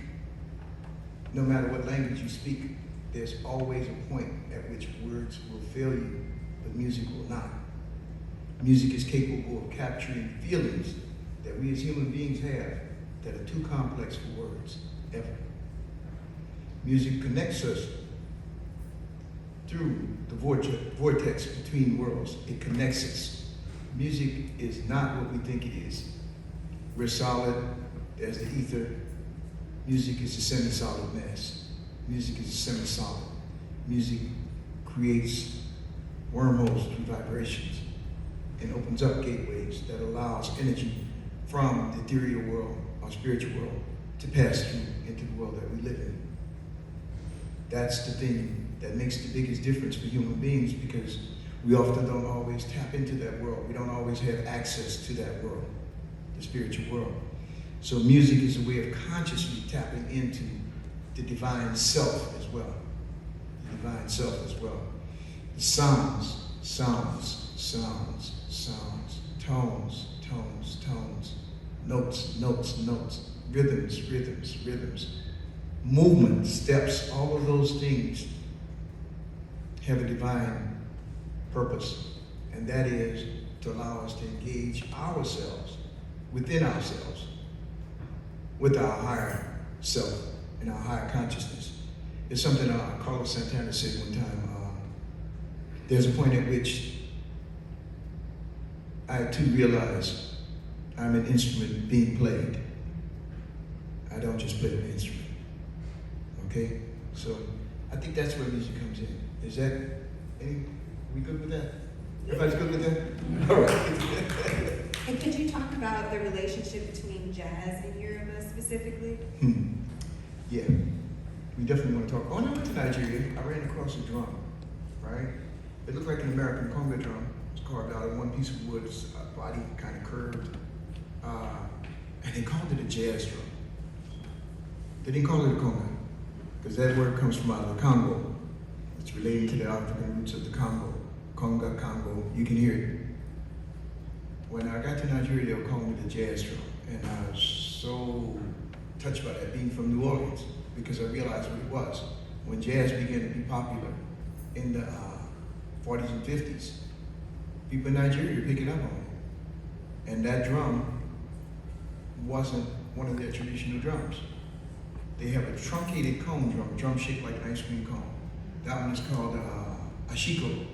no matter what language you speak, there's always a point at which words will fail you, but music will not. Music is capable of capturing feelings that we as human beings have that are too complex for words, ever. Music connects us through the vortex between worlds. It connects us. Music is not what we think it is. We're solid, there's the ether. Music is a semi-solid mass. Music is a semi-solid. Music creates wormholes through vibrations and opens up gateways that allows energy from the ethereal world, our spiritual world, to pass through into the world that we live in. That's the thing that makes the biggest difference for human beings, because we often don't always tap into that world. We don't always have access to that world, the spiritual world. So music is a way of consciously tapping into the divine self as well. The divine self as well. The sounds, sounds, sounds, sounds, tones, tones, tones, notes, notes, notes, rhythms, rhythms, rhythms, movement, steps, all of those things have a divine purpose, and that is to allow us to engage ourselves, within ourselves, with our higher self and our higher consciousness. It's something Carlos Santana said one time. There's a point at which I too realize I'm an instrument being played. I don't just play an instrument. Okay? So I think that's where music comes in. Is that we good with that? Everybody's good with that? All right. And could you talk about the relationship between jazz and Yoruba specifically? Yeah, we definitely want to talk. When I went to Nigeria, I ran across a drum, right? It looked like an American conga drum. It was carved out of one piece of wood, its body kind of curved. And they called it a jazz drum. They didn't call it a conga, because that word comes from out of the Congo. It's related to the African roots of the Congo. Conga, Congo, you can hear it. When I got to Nigeria, they were calling it a jazz drum. And I was so touched by that, being from New Orleans, because I realized what it was. When jazz began to be popular in the 40s and 50s, people in Nigeria were picking up on it. And that drum wasn't one of their traditional drums. They have a truncated cone drum shaped like an ice cream cone. That one is called ashiko,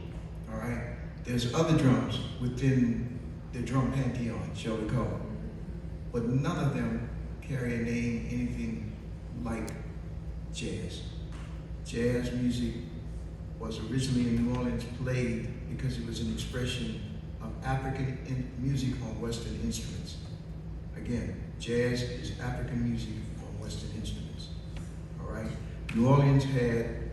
all right? There's other drums within the drum pantheon, shall we call it. But none of them carry a name anything like jazz. Jazz music was originally in New Orleans played because it was an expression of African music on Western instruments. Again, jazz is African music on Western instruments, all right? New Orleans had,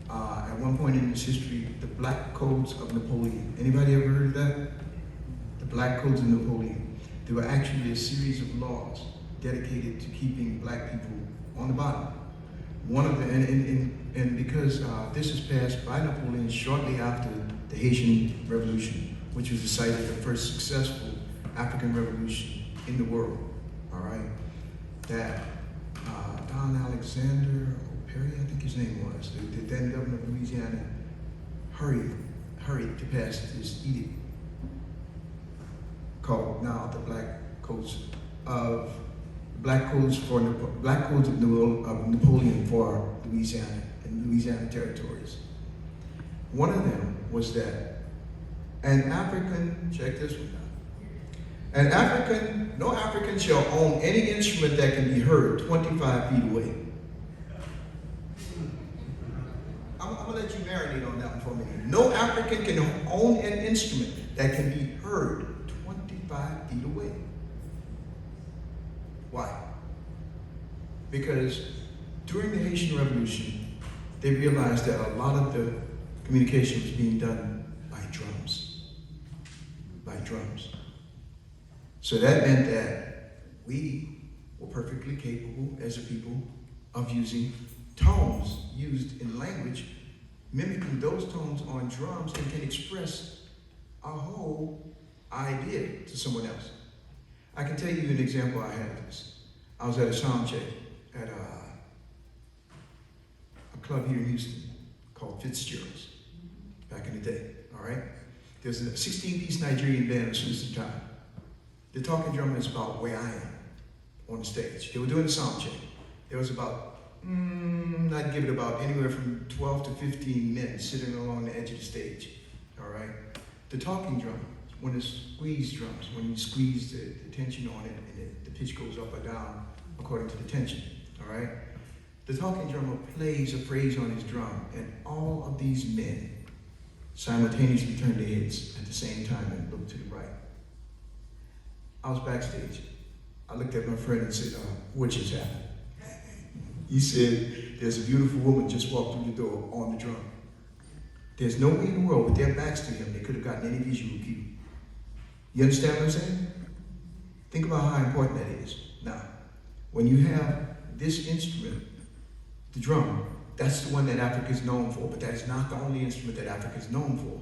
at one point in its history, the Black Codes of Napoleon. Anybody ever heard of that? The Black Codes of Napoleon. They were actually a series of laws dedicated to keeping black people on the bottom. One of the, and because this was passed by Napoleon shortly after the Haitian Revolution, which was the site of the first successful African revolution in the world, all right? That Don Alexander Perry, I think his name was, the then governor of Louisiana, hurried to pass this edict called now the Black Codes of Napoleon for Louisiana and Louisiana territories. One of them was that an African, check this one out, no African shall own any instrument that can be heard 25 feet away. I'm gonna let you marinate on that one for a minute. No African can own an instrument that can be heard 25 feet away. Why? Because during the Haitian Revolution, they realized that a lot of the communication was being done by drums. By drums. So that meant that we were perfectly capable as a people of using tones used in language, mimicking those tones on drums, and can express a whole idea to someone else. I can tell you an example I had of this. I was at a sound check at a club here in Houston called Fitzgerald's back in the day, all right? There's a 16-piece Nigerian band at the time. The talking drum is about where I am. on the stage. They were doing a sound check. There was about, I'd give it about anywhere from 12 to 15 men sitting along the edge of the stage, all right? The talking drum, one of the squeeze drums, when you squeeze the tension on it and the pitch goes up or down according to the tension, all right? The talking drummer plays a phrase on his drum, and all of these men simultaneously turned their heads at the same time and looked to the right. I was backstage. I looked at my friend and said, what just happened? He said, there's a beautiful woman just walked through the door on the drum. There's no way in the world with their backs to him they could have gotten any visual cue. You understand what I'm saying? Think about how important that is. Now, when you have this instrument, the drum, that's the one that Africa is known for, but that is not the only instrument that Africa is known for.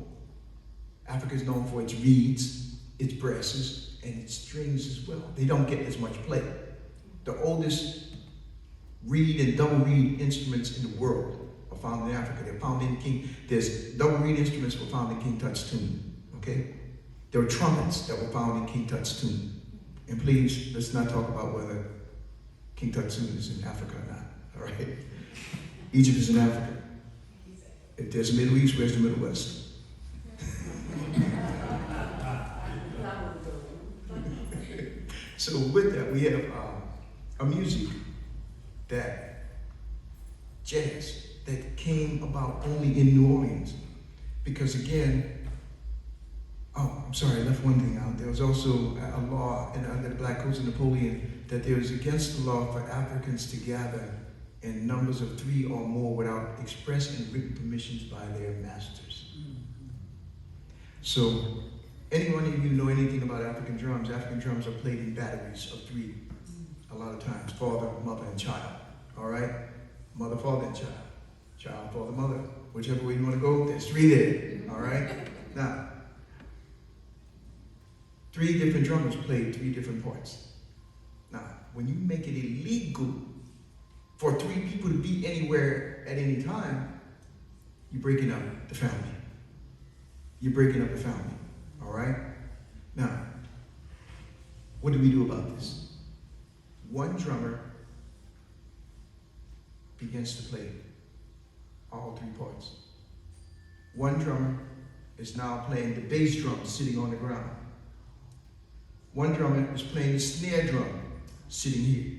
Africa is known for its reeds, its brasses, and its strings as well. They don't get as much play. The oldest reed and double reed instruments in the world are found in Africa. They're found in there's double reed instruments were found in King Tut's tomb, okay? There were trumpets that were found in King Tut's tomb. And please, let's not talk about whether King Tut's tomb is in Africa or not, all right? Egypt is in Africa. If there's a Middle East, where's the Middle West? So with that, we have a music that jazz that came about only in New Orleans. Because again, I'm sorry, I left one thing out. There was also a law under the Black Codes of Napoleon that there was against the law for Africans to gather in numbers of 3 or more without express and written permissions by their masters. So, anyone of you know anything about African drums are played in batteries of 3, a lot of times, father, mother, and child, all right? Mother, father, and child. Child, father, mother. Whichever way you want to go, there's 3 there, all right? Now, 3 different drummers played 3 different parts. Now, when you make it illegal for 3 people to be anywhere at any time, you're breaking up the family. You're breaking up the family, all right? Now, what do we do about this? One drummer begins to play all 3 parts. One drummer is now playing the bass drum sitting on the ground. One drummer is playing the snare drum sitting here.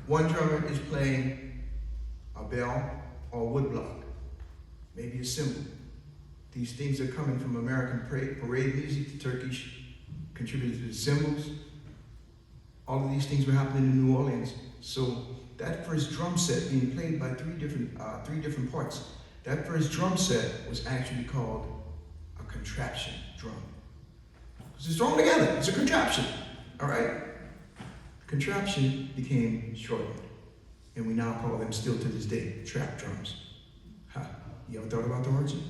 One drummer is playing a bell or a woodblock, maybe a cymbal. These things are coming from American parade music. The Turkish contributed to the cymbals. All of these things were happening in New Orleans. So that first drum set being played by 3 different parts, that first drum set was actually called a contraption drum. Because it's thrown together, it's a contraption, all right? Contraption became shortened, and we now call them still to this day, trap drums. You ever thought about the origin?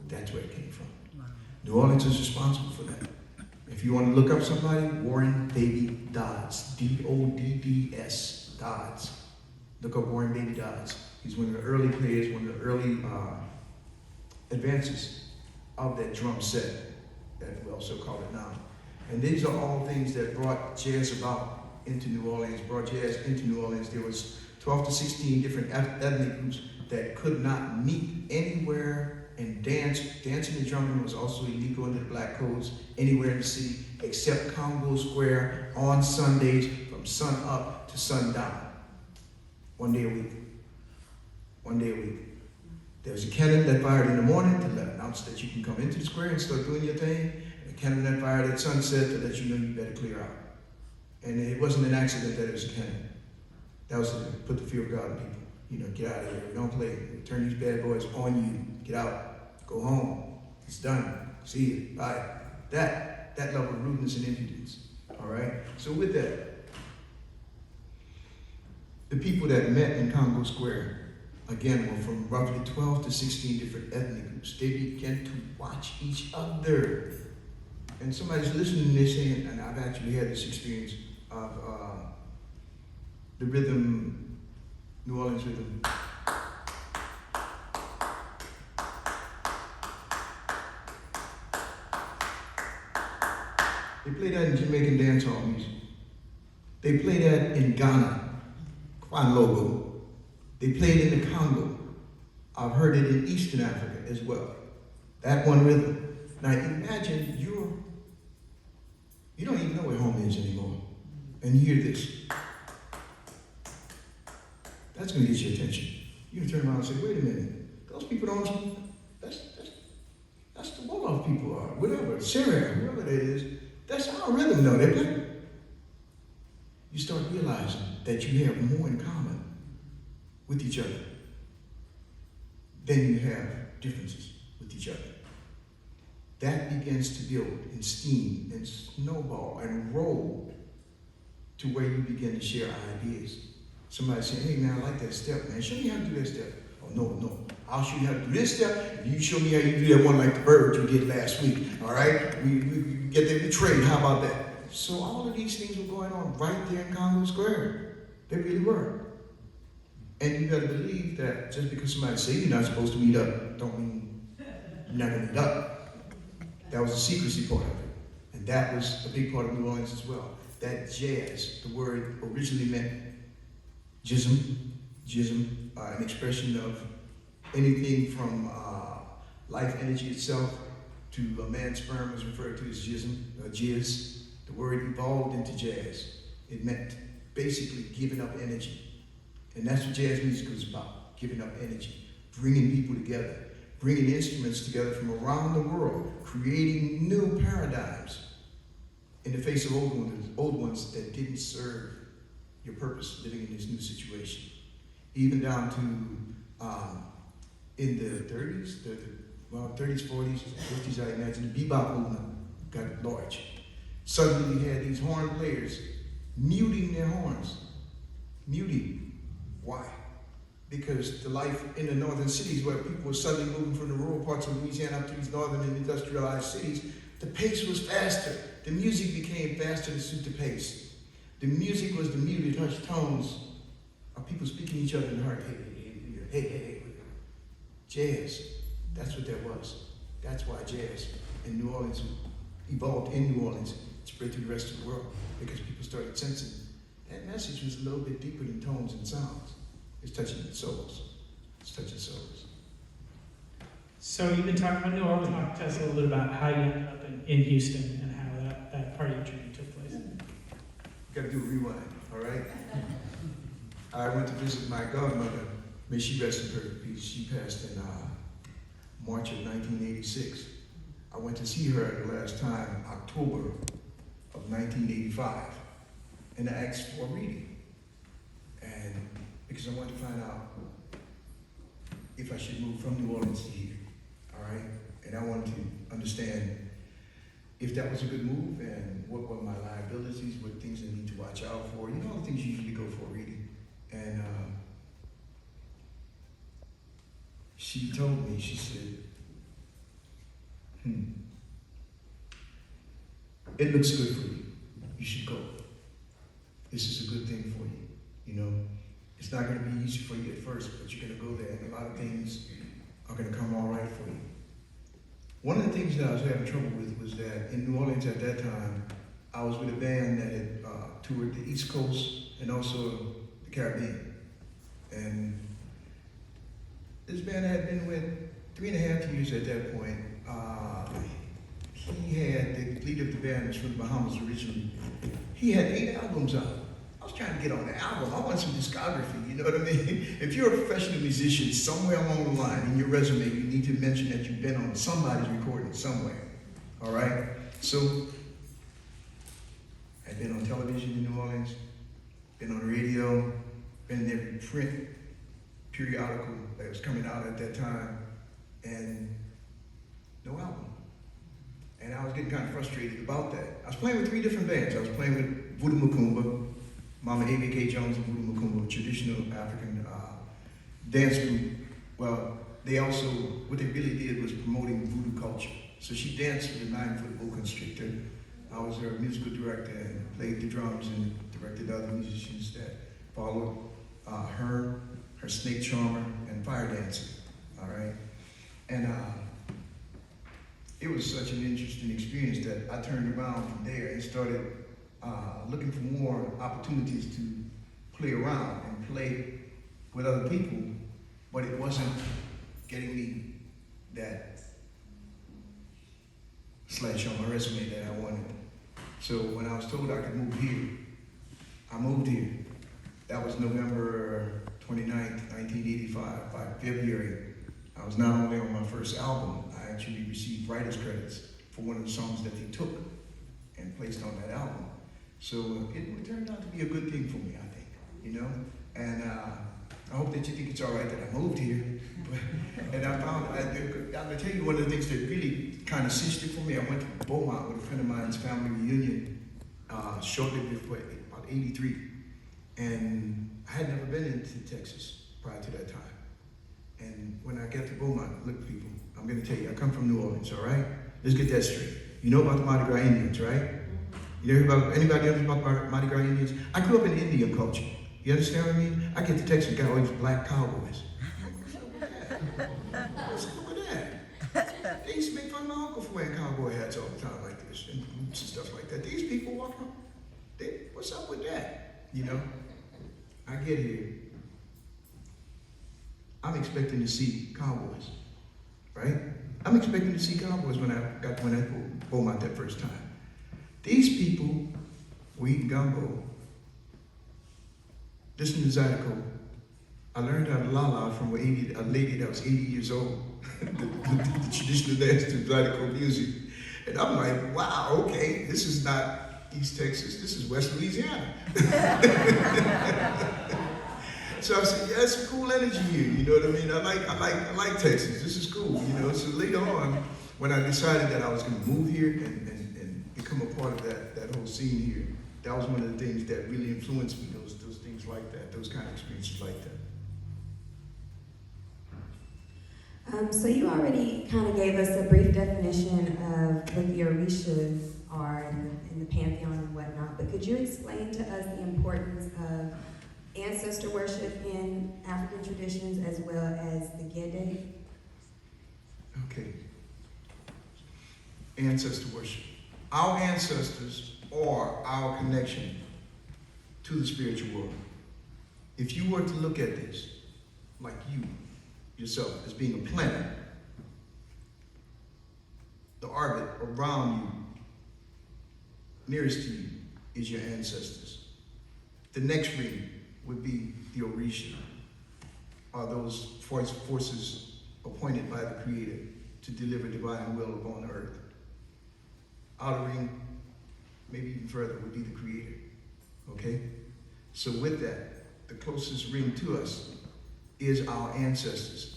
That's where it came from. New Orleans is responsible for that. If you want to look up somebody, Warren Baby Dodds, D-O-D-D-S, Dodds. Look up Warren Baby Dodds. He's one of the early players, one of the early advances of that drum set that we also call it now. And these are all things that brought jazz about into New Orleans, There was 12 to 16 different ethnic groups that could not meet anywhere and dance. Dancing and drumming was also illegal under the Black Codes anywhere in the city except Congo Square on Sundays from sun up to sundown. 1 day a week. 1 day a week. There was a cannon that fired in the morning to announce that you can come into the square and start doing your thing, and a cannon that fired at sunset to let you know you better clear out. And it wasn't an accident that it was a cannon. That was to put the fear of God in people. You know, get out of here. We don't play. We turn these bad boys on you. Get out. Go home. It's done. See you. Bye. That level of rudeness and impudence. All right? So with that, the people that met in Congo Square, again, were from roughly 12 to 16 different ethnic groups. They began to watch each other. And somebody's listening and they're saying, and I've actually had this experience of the rhythm, New Orleans rhythm. They play that in Jamaican dancehall music. They play that in Ghana, Kwan Logo. They play it in the Congo. I've heard it in Eastern Africa as well. That one rhythm. Now imagine you don't even know where home is anymore. And you hear this. That's going to get your attention. You can turn around and say, wait a minute, those people don't, that's the Wolof people or whatever, Syria, whoever that is, that's our rhythm, no, they play. You start realizing that you have more in common with each other than you have differences with each other. That begins to build and steam and snowball and roll to where you begin to share ideas. Somebody saying, hey man, I like that step, man. Show me how to do that step. Oh, no. I'll show you how to do this step. If you show me how you do that one like the bird you did last week. All right? We get them to trade. How about that? So all of these things were going on right there in Congo Square. They really were. And you got to believe that just because somebody say you're not supposed to meet up, don't mean you're not going to meet up. That was the secrecy part of it. And that was a big part of New Orleans as well. That jazz, the word originally meant jism, an expression of anything from life energy itself to a man's sperm was referred to as jism, jizz. The word evolved into jazz. It meant basically giving up energy. And that's what jazz music was about, giving up energy, bringing people together, bringing instruments together from around the world, creating new paradigms in the face of old ones that didn't serve your purpose living in this new situation. Even down to in the 30s, 30s, 40s, 50s, I imagine, the bebop movement got large. Suddenly you had these horn players muting their horns. Muting. Why? Because the life in the northern cities where people were suddenly moving from the rural parts of Louisiana up to these northern and industrialized cities, the pace was faster. The music became faster to suit the pace. The music was the muted, hushed tones of people speaking each other in the heart. Hey. Jazz. That's what that was. That's why jazz in New Orleans evolved in New Orleans, spread to the rest of the world, because people started sensing that message was a little bit deeper than tones and sounds. It's touching souls. It's touching souls. So you've been talking about New Orleans. Tell us a little bit about how you ended up in Houston and how that part of your journey took place. Got to do a rewind, all right? I went to visit my godmother. May she rest in perfect peace. She passed in March of 1986. I went to see her the last time, October of 1985, and I asked for a reading. And because I wanted to find out if I should move from New Orleans to here, all right? And I wanted to understand if that was a good move and what were my liabilities, what things I need to watch out for. You know, all the things you usually go for a reading. And she told me, she said, it looks good for you. You should go. This is a good thing for you. You know, it's not going to be easy for you at first, but you're going to go there and a lot of things are going to come all right for you. One of the things that I was having trouble with was that in New Orleans at that time, I was with a band that had toured the East Coast and also the Caribbean. And this band I had been with 3.5 years at that point. He had, the leader of the band was from the Bahamas originally. He had 8 albums out. I was trying to get on the album. I want some discography, you know what I mean? If you're a professional musician, somewhere along the line in your resume, you need to mention that you've been on somebody's recording somewhere, all right? So, I'd been on television in New Orleans, been on the radio, been in every print periodical that was coming out at that time, and no album. And I was getting kind of frustrated about that. I was playing with 3 different bands. I was playing with Voodoo Makumba, Mama A.B.K. Jones and Voodoo Makumba, traditional African dance group. Well, they also, what they really did was promoting voodoo culture. So she danced with a 9-foot boa constrictor. I was her musical director and played the drums and directed other musicians that followed her snake charmer, and fire dancing, all right? And it was such an interesting experience that I turned around from there and started looking for more opportunities to play around and play with other people, but it wasn't getting me that slash on my resume that I wanted. So when I was told I could move here, I moved here. That was November 29th, 1985. By February, I was not only on my first album, I actually received writer's credits for one of the songs that they took and placed on that album. So it turned out to be a good thing for me, I think, you know? And I hope that you think it's all right that I moved here. And I found, I'm gonna tell you one of the things that really kind of cinched it for me. I went to Beaumont with a friend of mine's family reunion shortly before, about 83. And I had never been into Texas prior to that time. And when I got to Beaumont, look people, I'm gonna tell you, I come from New Orleans, all right? Let's get that straight. You know about the Mardi Gras Indians, right? You know about, anybody else about Mardi Gras Indians? I grew up in Indian culture. You understand what I mean? I get to Texas, got all these black cowboys. What's up with that? They used to make fun of my uncle for wearing cowboy hats all the time like this and boots and stuff like that. These people walking around, what's up with that? You know? I get here, I'm expecting to see cowboys, right? I'm expecting to see cowboys when I Beaumont that first time. These people were eating gumbo, listening to Zydeco. I learned how to la-la from a lady that was 80 years old, the traditional dance to Zydeco music. And I'm like, wow, okay, this is not East Texas, this is West Louisiana. So I said, yeah, it's a cool energy here, you know what I mean? I like Texas, this is cool, you know? So later on, when I decided that I was gonna move here and become a part of that whole scene here, that was one of the things that really influenced me, those things like that, those kind of experiences like that. So you already kind of gave us a brief definition of what the Orishas are in the pantheon and whatnot, but could you explain to us the importance of ancestor worship in African traditions as well as the Gede? Okay. Ancestor worship. Our ancestors are our connection to the spiritual world. If you were to look at this, like you, yourself, as being a planet, the orbit around you, nearest to you, is your ancestors. The next ring would be the Orisha, are those forces appointed by the Creator to deliver divine will upon earth. Outer ring, maybe even further, would be the Creator, okay? So with that, the closest ring to us is our ancestors.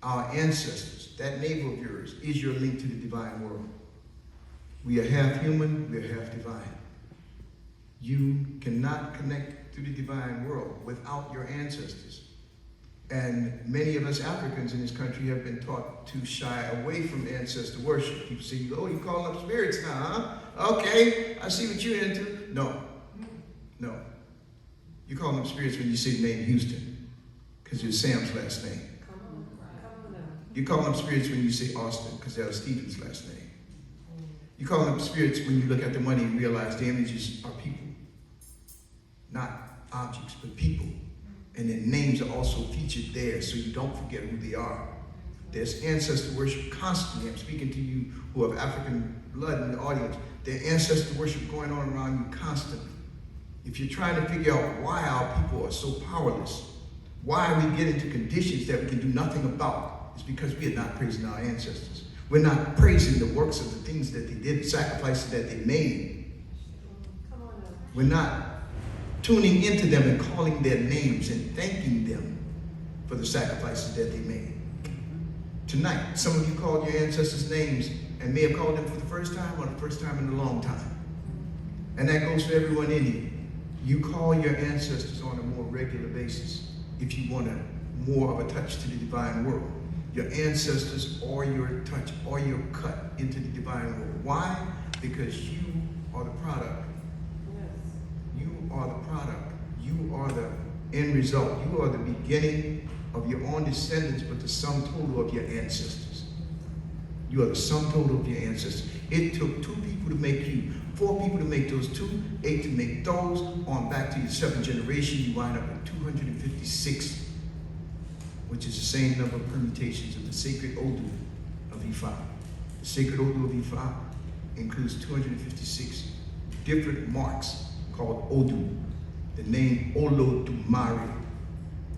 Our ancestors, that navel of yours, is your link to the divine world. We are half human, we are half divine. You cannot connect to the divine world without your ancestors. And many of us Africans in this country have been taught to shy away from ancestor worship. People say, oh, you calling up spirits now, huh? Okay, I see what you're into. No. You call them spirits when you say the name Houston, because it's Sam's last name. You call them spirits when you say Austin, because that was Stephen's last name. You call them spirits when you look at the money and realize the images are people. Not objects, but people. And their names are also featured there, so you don't forget who they are. There's ancestor worship constantly. I'm speaking to you who have African blood in the audience. There's ancestor worship going on around you constantly. If you're trying to figure out why our people are so powerless, why we get into conditions that we can do nothing about, it's because we are not praising our ancestors. We're not praising the works of the things that they did, the sacrifices that they made. We're not tuning into them and calling their names and thanking them for the sacrifices that they made. Tonight, some of you called your ancestors' names and may have called them for the first time or the first time in a long time. And that goes for everyone in here. You call your ancestors on a more regular basis if you want more of a touch to the divine world. Your ancestors are your touch or your cut into the divine world. Why? Because you are the product. You are the product. You are the end result. You are the beginning of your own descendants, but the sum total of your ancestors. You are the sum total of your ancestors. It took two people to make you, 4 people to make those 2, 8 to make those. On back to your 7th generation, you wind up with 256, which is the same number of permutations of the sacred Odu of Ifa. The sacred Odu of Ifa includes 256 different marks called Odu. The name Olodumare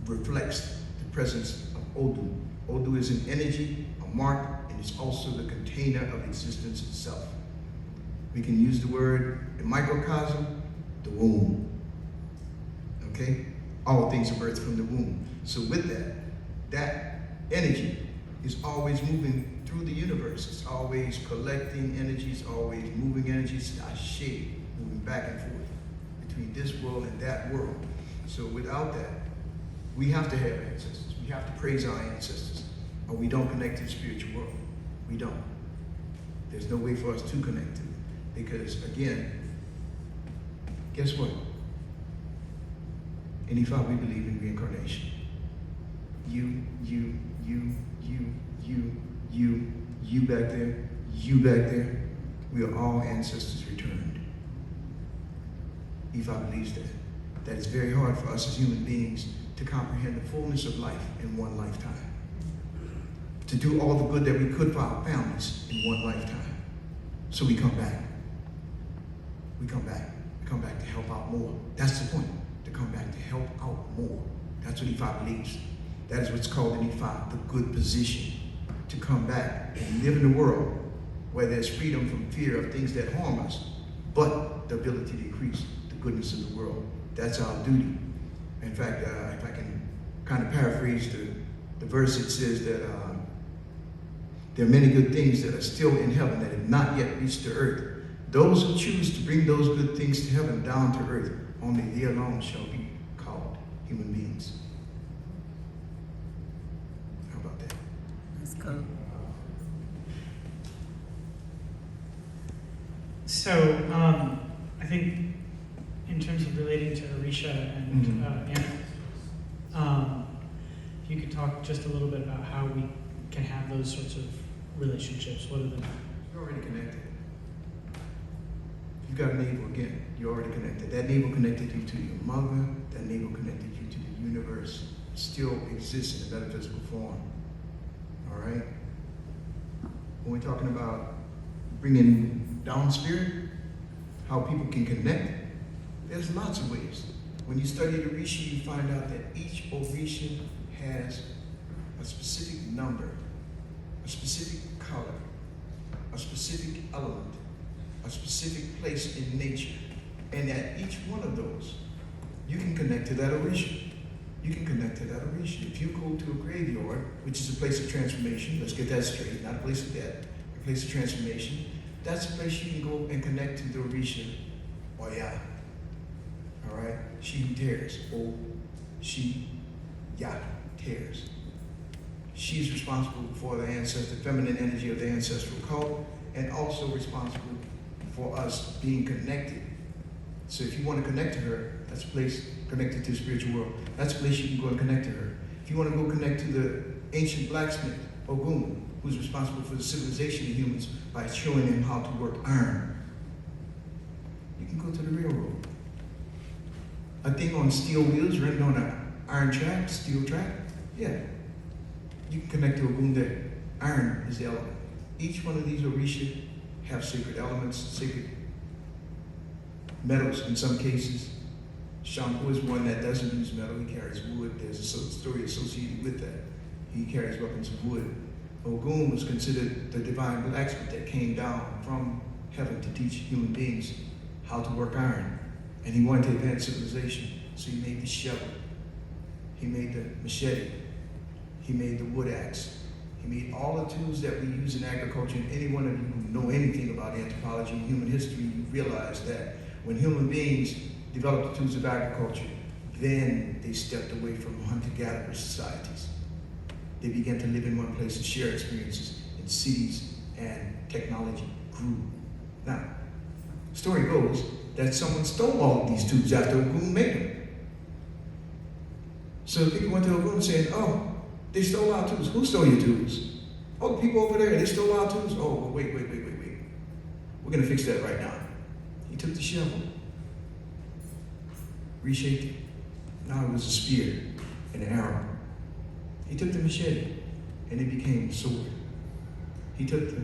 reflects the presence of Odu. Odu is an energy, a mark, and it's also the container of existence itself. We can use the word in microcosm, the womb. Okay? All things are birthed from the womb. So with that energy is always moving through the universe. It's always collecting energies, always moving energies, Ashe, moving back and forth between this world and that world. So without that, we have to have ancestors. We have to praise our ancestors, or we don't connect to the spiritual world. We don't. There's no way for us to connect to it. Because again, guess what? In Ifa, we believe in reincarnation. You back there, you back there, we are all ancestors returned. Ifa believes that. That it's very hard for us as human beings to comprehend the fullness of life in one lifetime. To do all the good that we could for our families in one lifetime. So we come back. We come back. We come back to help out more. That's the point. To come back to help out more. That's what Ifa believes. That is what's called in Ifa the good position. To come back and live in a world where there's freedom from fear of things that harm us, but the ability to increase the goodness of the world. That's our duty. In fact, if I can kind of paraphrase the verse, it says that there are many good things that are still in heaven that have not yet reached the earth. Those who choose to bring those good things to heaven down to earth, only they alone shall be called human beings. How about that? That's cool. So, I think in terms of relating to Orisha and ancestors, if you could talk just a little bit about how we can have those sorts of relationships. What are the... You're already connected. You've got a navel again. You're already connected. That navel connected you to your mother. That navel connected you to the universe. It still exists in a metaphysical form. All right? When we're talking about bringing down spirit, how people can connect, there's lots of ways. When you study the Orisha, you find out that each Orisha has a specific number, a specific color, a specific element, a specific place in nature. And at each one of those, you can connect to that Orisha. You can connect to that Orisha. If you go to a graveyard, which is a place of transformation, let's get that straight, not a place of death, a place of transformation, that's a place you can go and connect to the Orisha, Oya. All right? She who tears. O, she, ya, tears. She's responsible for the ancestor, feminine energy of the ancestral cult, and also responsible for us being connected. So if you want to connect to her, that's a place connected to the spiritual world. That's a place you can go and connect to her. If you want to go connect to the ancient blacksmith, Ogun, who's responsible for the civilization of humans by showing them how to work iron, you can go to the railroad. A thing on steel wheels running on an iron track, steel track, yeah. You can connect to Ogun there. Iron is the element. Each one of these Orisha have sacred elements, sacred metals in some cases. Shampu is one that doesn't use metal, he carries wood. There's a story associated with that. He carries weapons of wood. Ogun was considered the divine blacksmith that came down from heaven to teach human beings how to work iron. And he wanted to advance civilization, so he made the shovel. He made the machete. He made the wood axe. He made all the tools that we use in agriculture. And any one of you who know anything about anthropology and human history, you realize that when human beings developed the tools of agriculture, then they stepped away from hunter-gatherer societies. They began to live in one place and share experiences in cities, and technology grew. Now, the story goes that someone stole all of these tools after Ogun made them. So people went to Ogun saying, oh, they stole our tools. Who stole your tools? Oh, the people over there, they stole our tools. Oh, wait. We're going to fix that right now. took the shovel, reshaped it. Now it was a spear and an arrow. He took the machete, and it became a sword. He took the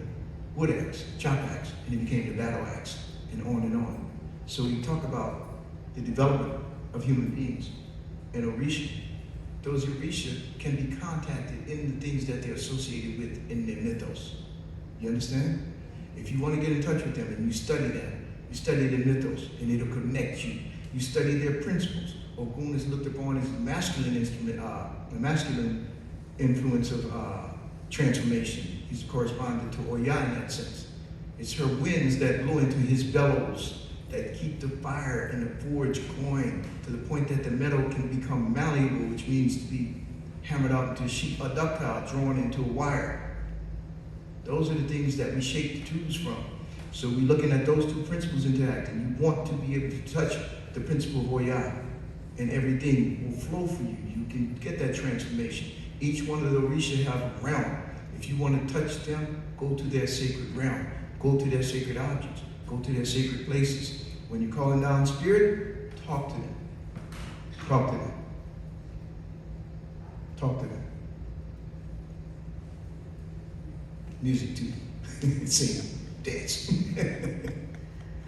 wood axe, chop axe, and it became the battle axe, and on and on. So we talk about the development of human beings. And Orisha, those Orisha can be contacted in the things that they're associated with in their mythos. You understand? If you want to get in touch with them and you study them, you study their mythos, and it'll connect you. You study their principles. Ogun is looked upon as the masculine instrument, the masculine influence of transformation. He's corresponding to Oya in that sense. It's her winds that blow into his bellows that keep the fire in the forge going to the point that the metal can become malleable, which means to be hammered out into a sheet, a ductile drawn into a wire. Those are the things that we shape the tubes from. So we're looking at those two principles interacting. You want to be able to touch the principle of Oya, and everything will flow for you. You can get that transformation. Each one of the Orisha have a realm. If you want to touch them, go to their sacred realm. Go to their sacred objects. Go to their sacred places. When you're calling down spirit, talk to them. Talk to them. Talk to them. Music too. Sing, dance.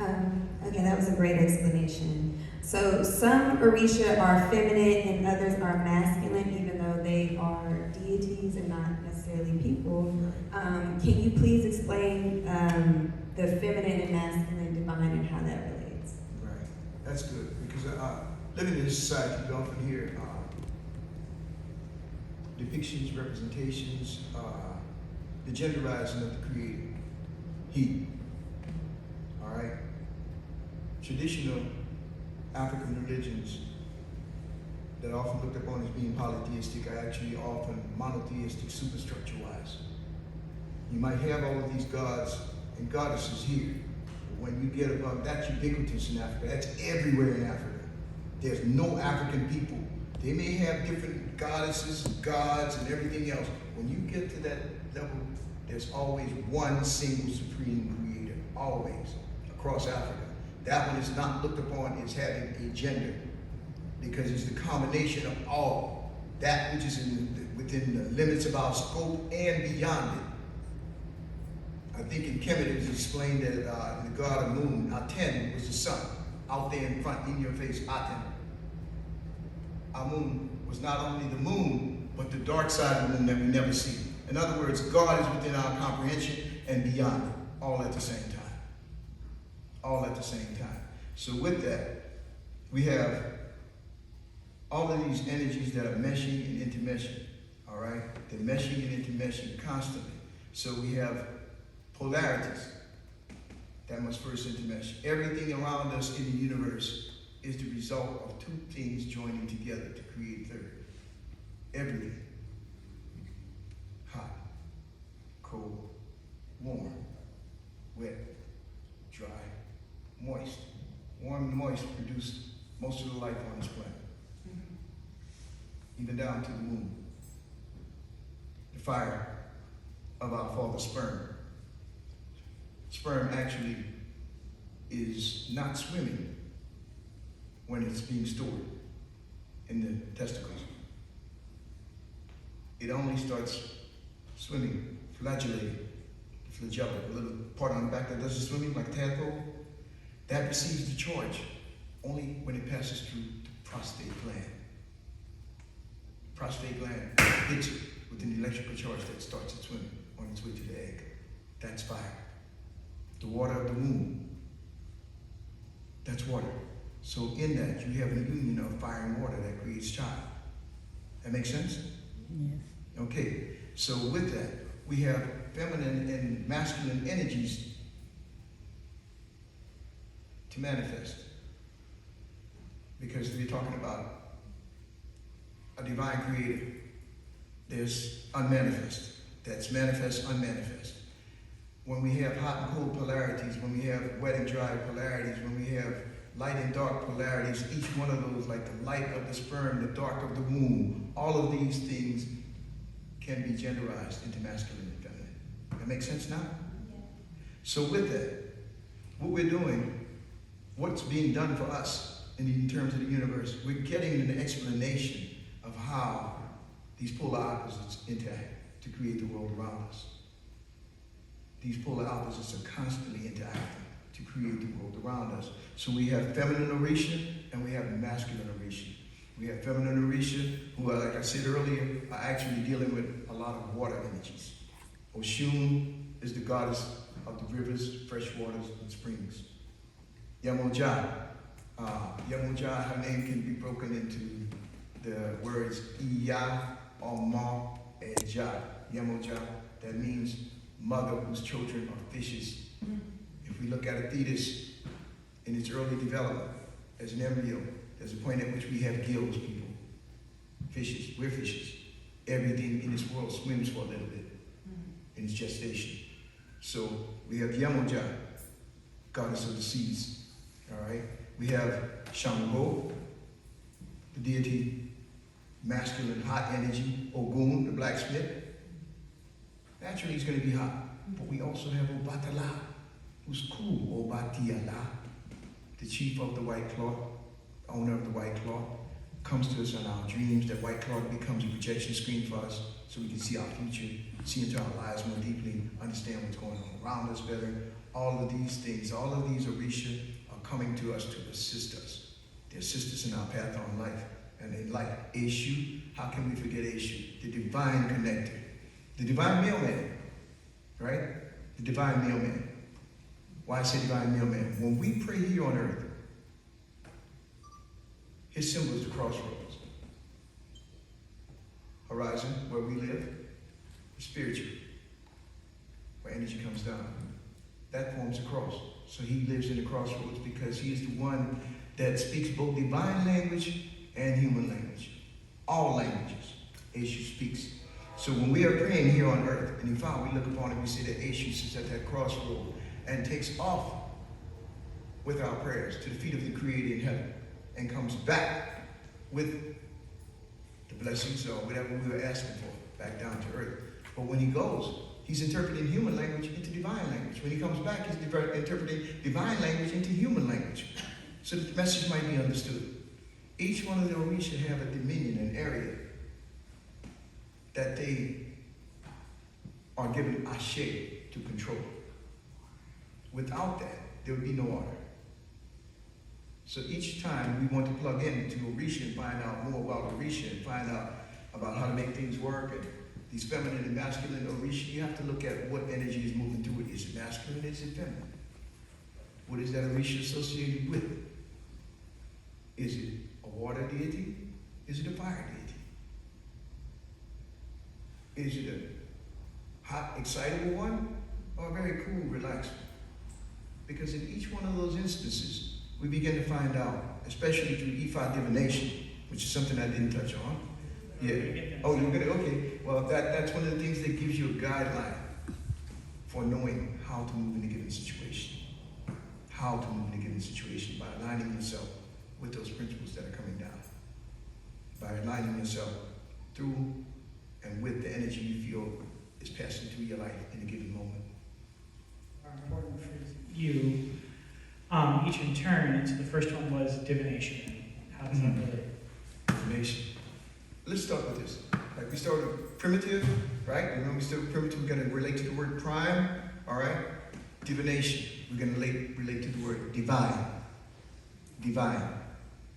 Okay, that was a great explanation. So some Orisha are feminine and others are masculine, even though they are deities and not necessarily people. Can you please explain the feminine and masculine divine and how that relates? Right, that's good, because living in this society, you often hear depictions, representations, the genderizing of the Creator, He. All right? Traditional African religions that often looked upon as being polytheistic are actually often monotheistic, superstructure-wise. You might have all of these gods and goddesses here, but when you get above, that's ubiquitous in Africa. That's everywhere in Africa. There's no African people. They may have different goddesses, gods, and everything else. When you get to that level, there's always one single supreme creator, always, across Africa. That one is not looked upon as having a gender, because it's the combination of all, that which is within the limits of our scope and beyond it. I think in Kemet it was explained that the god of moon, Aten, was the sun, out there in front, in your face, Aten. Amun was not only the moon, but the dark side of the moon that we never see. In other words, God is within our comprehension and beyond it, all at the same time. All at the same time. So with that, we have all of these energies that are meshing and intermeshing, all right? They're meshing and intermeshing constantly. So we have polarities that must first intermesh. Everything around us in the universe is the result of two things joining together to create third. Everything. Hot, cold, warm, wet, dry, moist. Warm and moist produce most of the life on this planet. Even down to the moon. The fire of our father sperm. Sperm actually is not swimming when it's being stored in the testicles. It only starts swimming, flagellating, flagella, a little part on the back that does the swimming like a tadpole. That receives the charge only when it passes through the prostate gland. Prostate gland hits it with an electrical charge that starts it swimming on its way to the egg. That's fire. The water of the womb, that's water. So in that, you have a union of fire and water that creates child. That makes sense? Yes. Okay, so with that, we have feminine and masculine energies to manifest. Because we're talking about a divine creator. There's unmanifest. That's manifest, unmanifest. When we have hot and cold polarities, when we have wet and dry polarities, when we have light and dark polarities, each one of those, like the light of the sperm, the dark of the womb, all of these things can be genderized into masculine and feminine. That makes sense now? Yeah. So with that, what we're doing what's being done for us in terms of the universe. We're getting an explanation of how these polar opposites interact to create the world around us. These polar opposites are constantly interacting to create the world around us. So we have feminine Orisha and we have masculine Orisha. We have feminine Orisha, who, like I said earlier, are actually dealing with a lot of water energies. Oshun is the goddess of the rivers, fresh waters, and springs. Yemoja, her name can be broken into the words Iya, Oma, and Ja. Yemoja, that means mother whose children are fishes. If we look at a fetus in its early development as an embryo, there's a point at which we have gills, people. Fishes, we're fishes. Everything in this world swims for a little bit in its gestation. So we have Yemoja, goddess of the seas. All right? We have Shango, the deity, masculine, hot energy. Ogun, the blacksmith. Naturally, he's going to be hot. But we also have Obatala, who's cool. Obatiala, the chief of the white cloth, owner of the white cloth, comes to us in our dreams. That white cloth becomes a projection screen for us so we can see our future, see into our lives more deeply, understand what's going on around us better. All of these things, all of these Orisha are coming to us to assist us. They assist us in our path on life. And they like Eshu. How can we forget Eshu? The divine connector. The divine mailman, right? The divine mailman. Why I say divine mailman? When we pray here on earth, his symbol is the crossroads. Horizon, where we live, spiritual, where energy comes down. That forms a cross. So he lives in the crossroads because he is the one that speaks both divine language and human language. All languages, Eshu speaks. So when we are praying here on earth, in Ifalade, we look upon it, we see that Eshu sits at that crossroad and takes off with our prayers to the feet of the Creator in heaven and comes back with the blessings or whatever we were asking for, back down to earth. But when he goes, he's interpreting human language into divine language. When he comes back, he's interpreting divine language into human language, so that the message might be understood. Each one of the Orisha have a dominion, an area that they are given ashe to control. Without that, there would be no order. So each time we want to plug into Orisha and find out more about Orisha and find out about how to make things work and these feminine and masculine Orisha, you have to look at what energy is moving through it. Is it masculine? Is it feminine? What is that Orisha associated with? Is it a water deity? Is it a fire deity? Is it a hot, excitable one, or a very cool, relaxed one? Because in each one of those instances, we begin to find out, especially through Ifalade divination, which is something I didn't touch on. Yeah. Oh, you're gonna, okay. Well, that's one of the things that gives you a guideline for knowing how to move in a given situation. How to move in a given situation by aligning yourself with those principles that are coming down. By aligning yourself through and with the energy you feel is passing through your life in a given moment. Are important for you, each in turn. And so the first one was divination. How does that relate? Divination. Let's start with this. Like we started with primitive, right? Remember we started primitive, we're going to relate to the word prime, all right? Divination, we're going to relate to the word divine. Divine.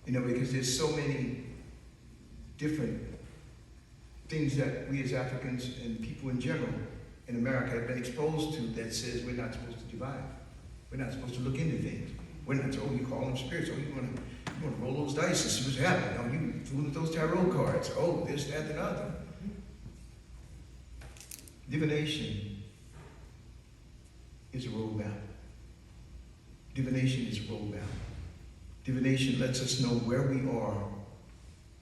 You know, because there's so many different things that we as Africans and people in general in America have been exposed to that says we're not supposed to divine. We're not supposed to look into things. We're not, oh, you call them spirits. Oh, you want to roll those dice and see what's happening. Oh, you fool with those tarot cards. Oh, this, that, and other. Divination is a roadmap. Divination is a roadmap. Divination lets us know where we are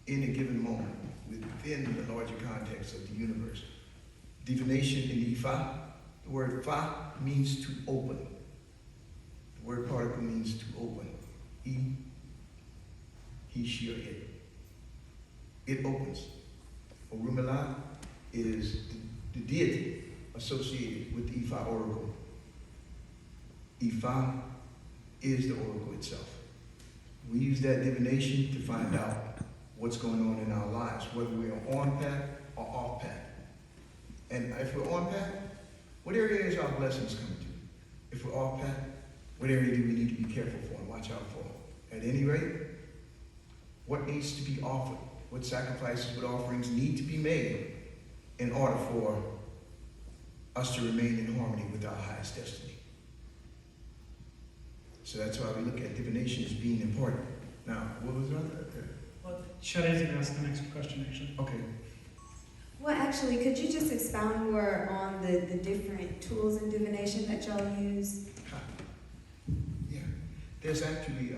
in a given moment within the larger context of the universe. Divination in Ifa, the word Fa means to open. The word particle means to open. He, she, or it. It opens. Orumila is the deity associated with the Ifa oracle. Ifa is the oracle itself. We use that divination to find out what's going on in our lives, whether we are on path or off path. And if we're on path, what area is our blessings coming to? If we're off path, what area do we need to be careful for and watch out for? At any rate, what needs to be offered? What sacrifices, what offerings need to be made in order for us to remain in harmony with our highest destiny? So that's why we look at divination as being important. Now, what was the other? Well, Shada's going to ask the next question, actually. Okay. Well, actually, could you just expound more on the different tools in divination that y'all use? Yeah. There's actually,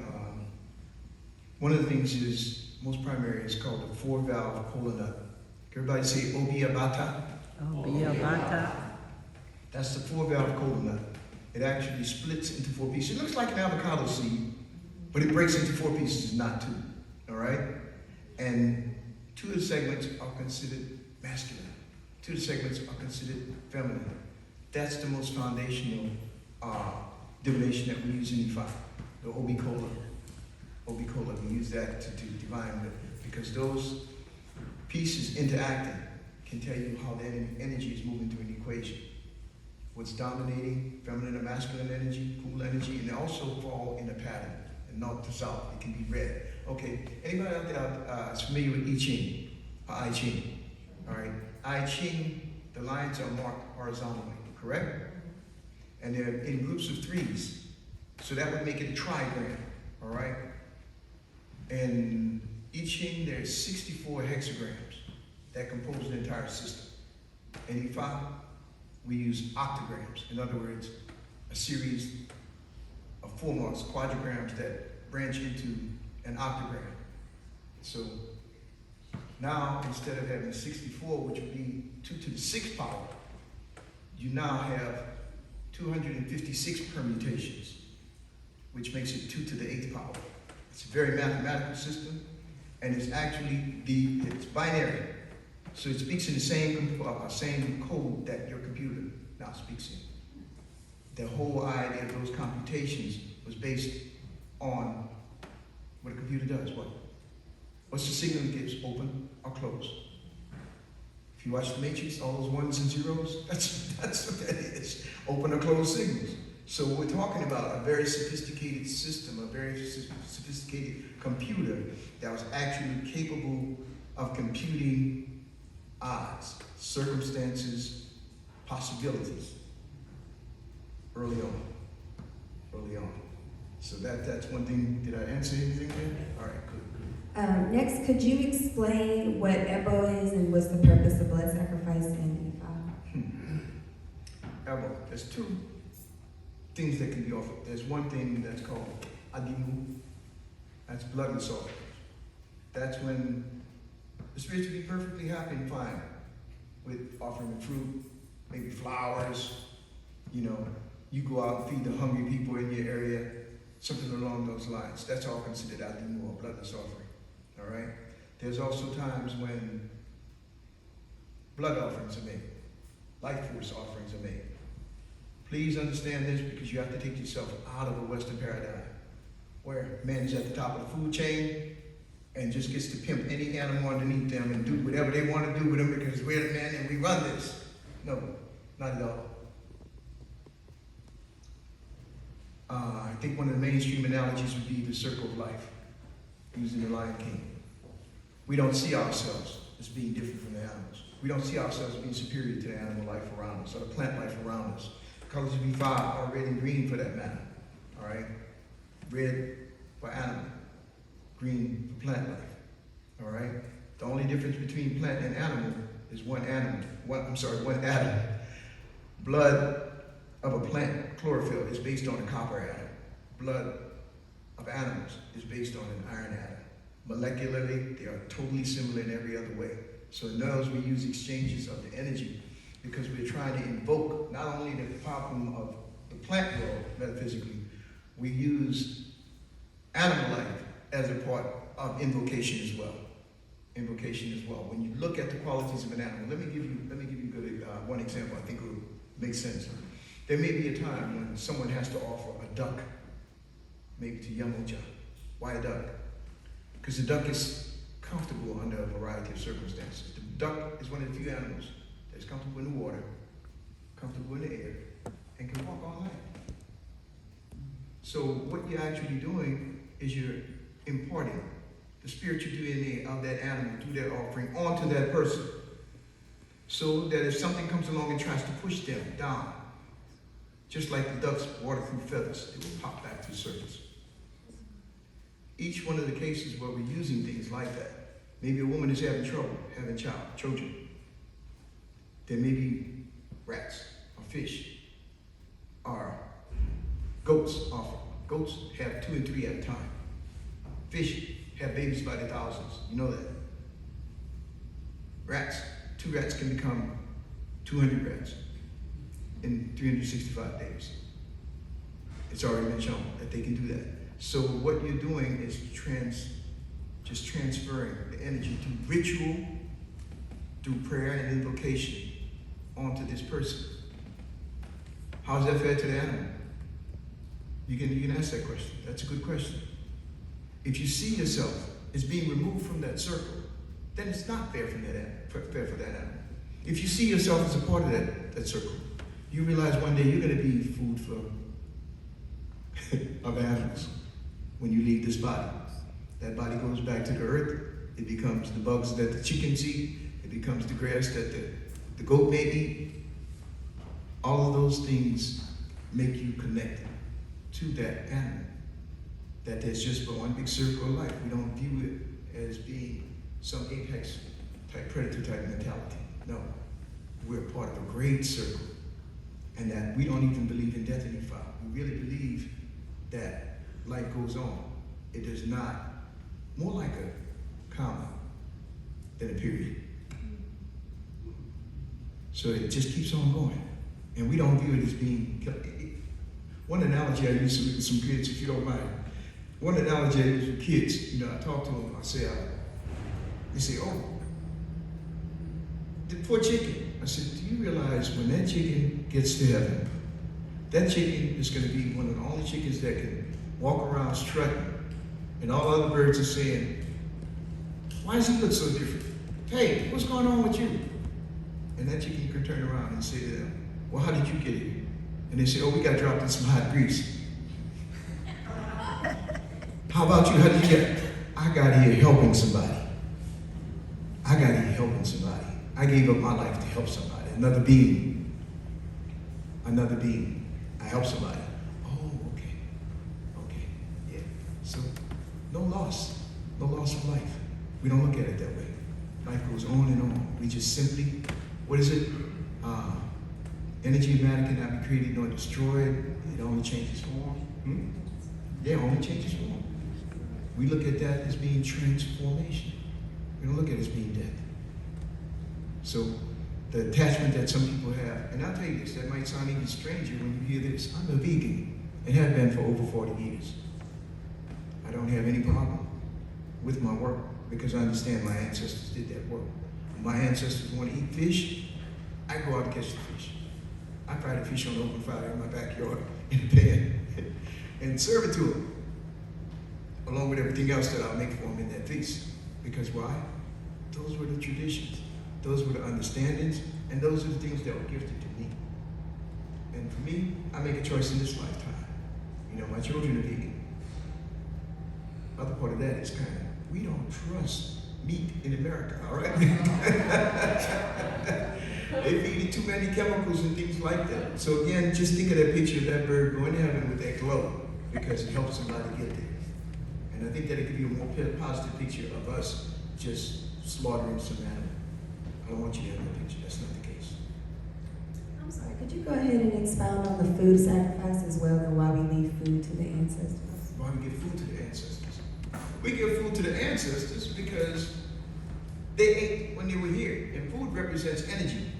one of the things is, most primary is called the 4-valve cola nut. Everybody say obiabata? Obiabata. That's the 4-valve cola nut. It actually splits into 4 pieces. It looks like an avocado seed, but it breaks into 4 pieces, not 2. All right? And 2 of the segments are considered masculine. 2 of the segments are considered feminine. That's the most foundational divination that we use in Ifalade, the obi-cola. Obi-cola, we use that to divine with, because those pieces interacting can tell you how that energy is moving through an equation. What's dominating, feminine or masculine energy, cool energy, and they also fall in a pattern, and north to south. It can be read. Okay, anybody out there is familiar with I Ching, I Ching? All right, I Ching, the lines are marked horizontally, correct? And they're in groups of 3s, so that would make it a trigram, all right? In I Ching, there's 64 hexagrams that compose the entire system. In Ifalade, we use octograms. In other words, a series of 4 marks, quadrigrams that branch into an octogram. So now, instead of having 64, which would be 2 to the 6th power, you now have 256 permutations, which makes it 2 to the 8th power. It's a very mathematical system, and it's actually it's binary. So it speaks in the same code that your computer now speaks in. The whole idea of those computations was based on what a computer does. What's the signal it gives? Open or close? If you watch The Matrix, all those 1s and 0s, that's what that is. Open or close signals. So we're talking about a very sophisticated system, a very sophisticated computer that was actually capable of computing odds, circumstances, possibilities early on. So that's one thing. Did I answer anything there? All right, good. Next, could you explain what Ebo is and what's the purpose of blood sacrifice in Ifalade? Ebo, there's 2 things that can be offered. There's one thing that's called adimu. That's bloodless offerings. That's when the spirits will be perfectly happy and fine with offering the fruit, maybe flowers. You go out and feed the hungry people in your area, something along those lines. That's all considered adimu, or bloodless offering. All right? There's also times when blood offerings are made, life force offerings are made. Please understand this, because you have to take yourself out of a Western paradigm where man is at the top of the food chain and just gets to pimp any animal underneath them and do whatever they want to do with them because we're the man and we run this. No, not at all. I think one of the mainstream analogies would be the circle of life, using the Lion King. We don't see ourselves as being different from the animals. We don't see ourselves as being superior to the animal life around us or the plant life around us. The colors of B5 are red and green for that matter. All right? Red for animal, green for plant life. All right? The only difference between plant and animal is one atom. Blood of a plant, chlorophyll, is based on a copper atom. Blood of animals is based on an iron atom. Molecularly, they are totally similar in every other way. So in those, we use exchanges of the energy because we're trying to invoke not only the problem of the plant world, metaphysically, we use animal life as a part of invocation as well. When you look at the qualities of an animal, let me give you one example. I think it will make sense. There may be a time when someone has to offer a duck maybe to yamocha. Why a duck? Because the duck is comfortable under a variety of circumstances. The duck is one of the few animals that's comfortable in the water, comfortable in the air, and can walk all night. So what you're actually doing is you're imparting the spiritual DNA of that animal through that offering onto that person. So that if something comes along and tries to push them down, just like the duck's waterproof feathers, it will pop back to the surface. Each one of the cases where we're using things like that, maybe a woman is having trouble, having children. There may be rats or fish or goats often. Goats have 2 and 3 at a time. Fish have babies by the thousands. You know that. Rats, 2 rats can become 200 rats in 365 days. It's already been shown that they can do that. So what you're doing is just transferring the energy through ritual, through prayer and invocation onto this person. How is that fair to the animal? You can ask that question. That's a good question. If you see yourself as being removed from that circle, then it's not fair for that animal. If you see yourself as a part of that circle, you realize one day you're going to be food for other animals when you leave this body. That body goes back to the earth. It becomes the bugs that the chickens eat. It becomes the grass that the goat may eat. All of those things make you connected to that animal. That there's just but one big circle of life. We don't view it as being some apex type, predator type mentality. No, we're part of a great circle. And that we don't even believe in death any file. We really believe that life goes on. It does not, more like a comma than a period. So it just keeps on going. And we don't view it as being, one analogy I use with some kids, if you don't mind. One analogy I use with kids, I talk to them, I say, they say, oh, the poor chicken. I said, do you realize when that chicken gets to heaven, that chicken is going to be one of the only chickens that can walk around strutting, and all other birds are saying, why does he look so different? Hey, what's going on with you? And that chicken can turn around and say to them, well, how did you get here? And they say, oh, we got dropped in some hot grease. How about you? How did you get? I got here helping somebody. I gave up my life to help somebody. Another being. I helped somebody. Oh, okay, yeah. So, no loss of life. We don't look at it that way. Life goes on and on. We just simply, what is it? Energy and matter cannot be created nor destroyed. It only changes form. Yeah, only changes form. We look at that as being transformation. We don't look at it as being death. So the attachment that some people have, and I'll tell you this, that might sound even stranger when you hear this. I'm a vegan and have been for over 40 years. I don't have any problem with my work because I understand my ancestors did that work. When my ancestors want to eat fish, I go out and catch the fish. I fry the fish on open fire in my backyard in a pan and serve it to them, along with everything else that I'll make for them in that feast. Because why? Those were the traditions. Those were the understandings, and those are the things that were gifted to me. And for me, I make a choice in this lifetime. My children are vegan. Other part of that is we don't trust meat in America, all right? They feed it too many chemicals and things like that. So again, just think of that picture of that bird going to heaven with that glow, because it helps somebody get there. And I think that it could be a more positive picture of us just slaughtering some animal. I don't want you to have that picture. That's not the case. I'm sorry, could you go ahead and expound on the food sacrifice as well, and why we leave food to the ancestors? Why we give food to the ancestors? We give food to the ancestors because they ate when they were here. And food represents energy.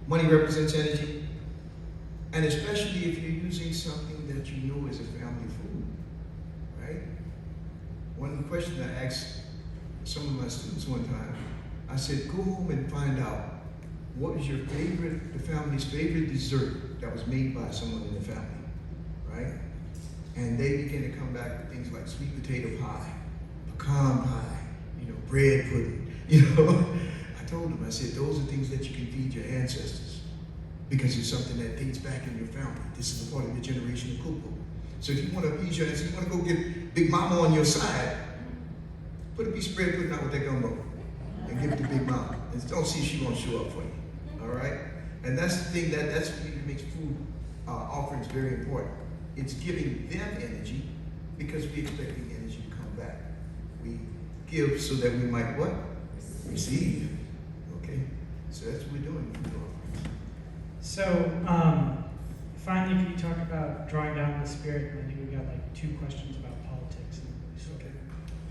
Money represents energy. And especially if you're using something that you know is a family food, right? One question I asked some of my students one time, I said, go home and find out what is the family's favorite dessert that was made by someone in the family, right? And they begin to come back with things like sweet potato pie, pecan pie, bread pudding, I told them, I said, those are things that you can feed your ancestors because it's something that dates back in your family. This is a part of the generation of Kupu. So if you want to appease your ancestors, you want to go get Big Mama on your side, put a piece of bread pudding out with that gumbo and give it to Big Mama. And don't see if she's going to show up for you, all right? And that's the thing, that's what makes food offerings very important. It's giving them energy because we expect the energy to come back. We give so that we might what? Receive. Okay? So that's what we're doing. So, finally, can you talk about drawing down the spirit? I think we've got like 2 questions about politics. Okay.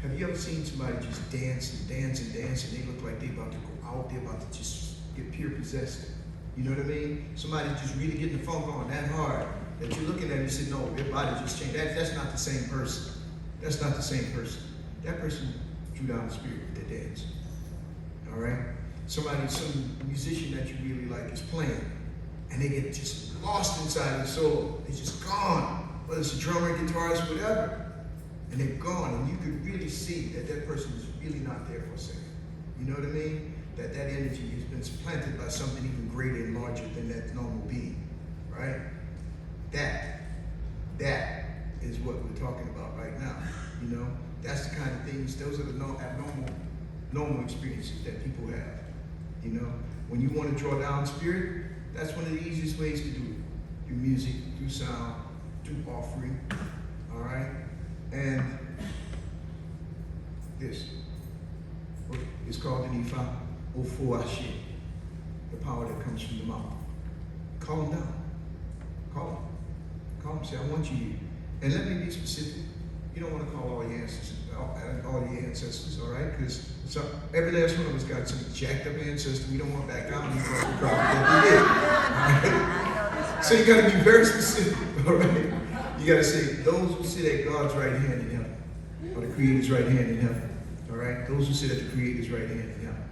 Have you ever seen somebody just dance and dance and dance and they look like they're about to go out, they're about to just get peer possessed? You know what I mean? Somebody just really getting the funk on that hard that you're looking at and you say, no, their body just changed. That's not the same person. That's not the same person. That person drew down the spirit with their dance. All right? Some musician that you really like is playing and they get just lost inside the soul. They're just gone. Whether it's a drummer, guitarist, whatever. And they're gone. And you could really see that person is really not there for a second. You know what I mean? That energy has been supplanted by something even greater and larger than that normal being. Right? That is what we're talking about right now. That's the kind of things, those are the normal experiences that people have. When you want to draw down spirit, that's one of the easiest ways to do it. Through music, through sound, through offering. All right? And this. It's called an Ifalade, the power that comes from the mouth. Call them down. Call them. Call them. Say, I want you here. And let me be specific. You don't want to call all your ancestors, all right? Because every last one of us got some jacked up ancestor. We don't want to back down and cross the problem that we did. All right? So you got to be very specific, all right? You got to say, those who sit at God's right hand in heaven, or the Creator's right hand in heaven, all right? Those who sit at the Creator's right hand in heaven.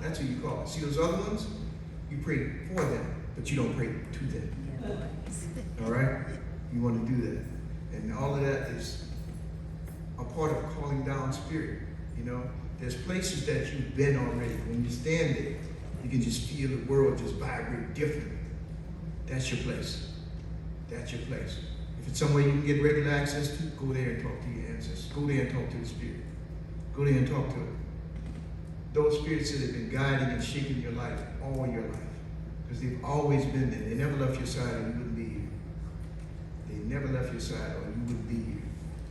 That's who you call it. See those other ones? You pray for them, but you don't pray to them. All right? You want to do that. And all of that is a part of calling down spirit. There's places that you've been already. When you stand there, you can just feel the world just vibrate differently. That's your place. That's your place. If it's somewhere you can get regular access to, go there and talk to your ancestors. Go there and talk to the spirit. Go there and talk to it. Those spirits that have been guiding and shaping your life all your life. Because they've always been there. They never left your side or you wouldn't be here. They never left your side or you wouldn't be here.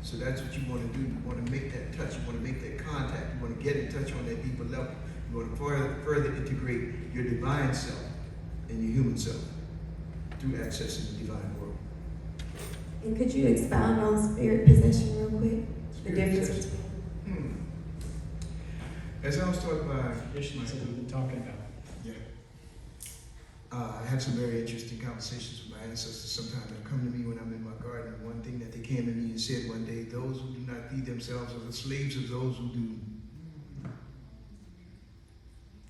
So that's what you want to do. You want to make that touch. You want to make that contact. You want to get in touch on that deeper level. You want to further integrate your divine self and your human self through accessing the divine world. And could you expound on spirit possession real quick? The difference between. As I was taught by Traditions that we've been talking about. Yeah. I had some very interesting conversations with my ancestors sometimes that come to me when I'm in my garden. One thing that they came to me and said one day, those who do not feed themselves are the slaves of those who do.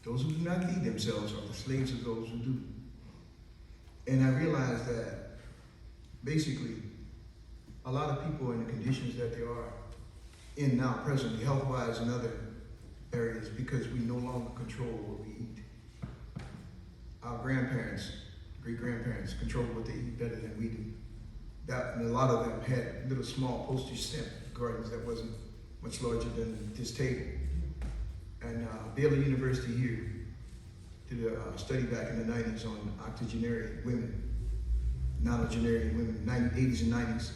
Those who do not feed themselves are the slaves of those who do. And I realized that basically a lot of people in the conditions that they are in now presently, health-wise and other areas, because we no longer control what we eat. Our grandparents, great-grandparents, controlled what they eat better than we do. And a lot of them had little small postage stamp gardens that wasn't much larger than this table. And Baylor University here did a study back in the 90s on octogenarian women, nonagenarian women, 80s and 90s,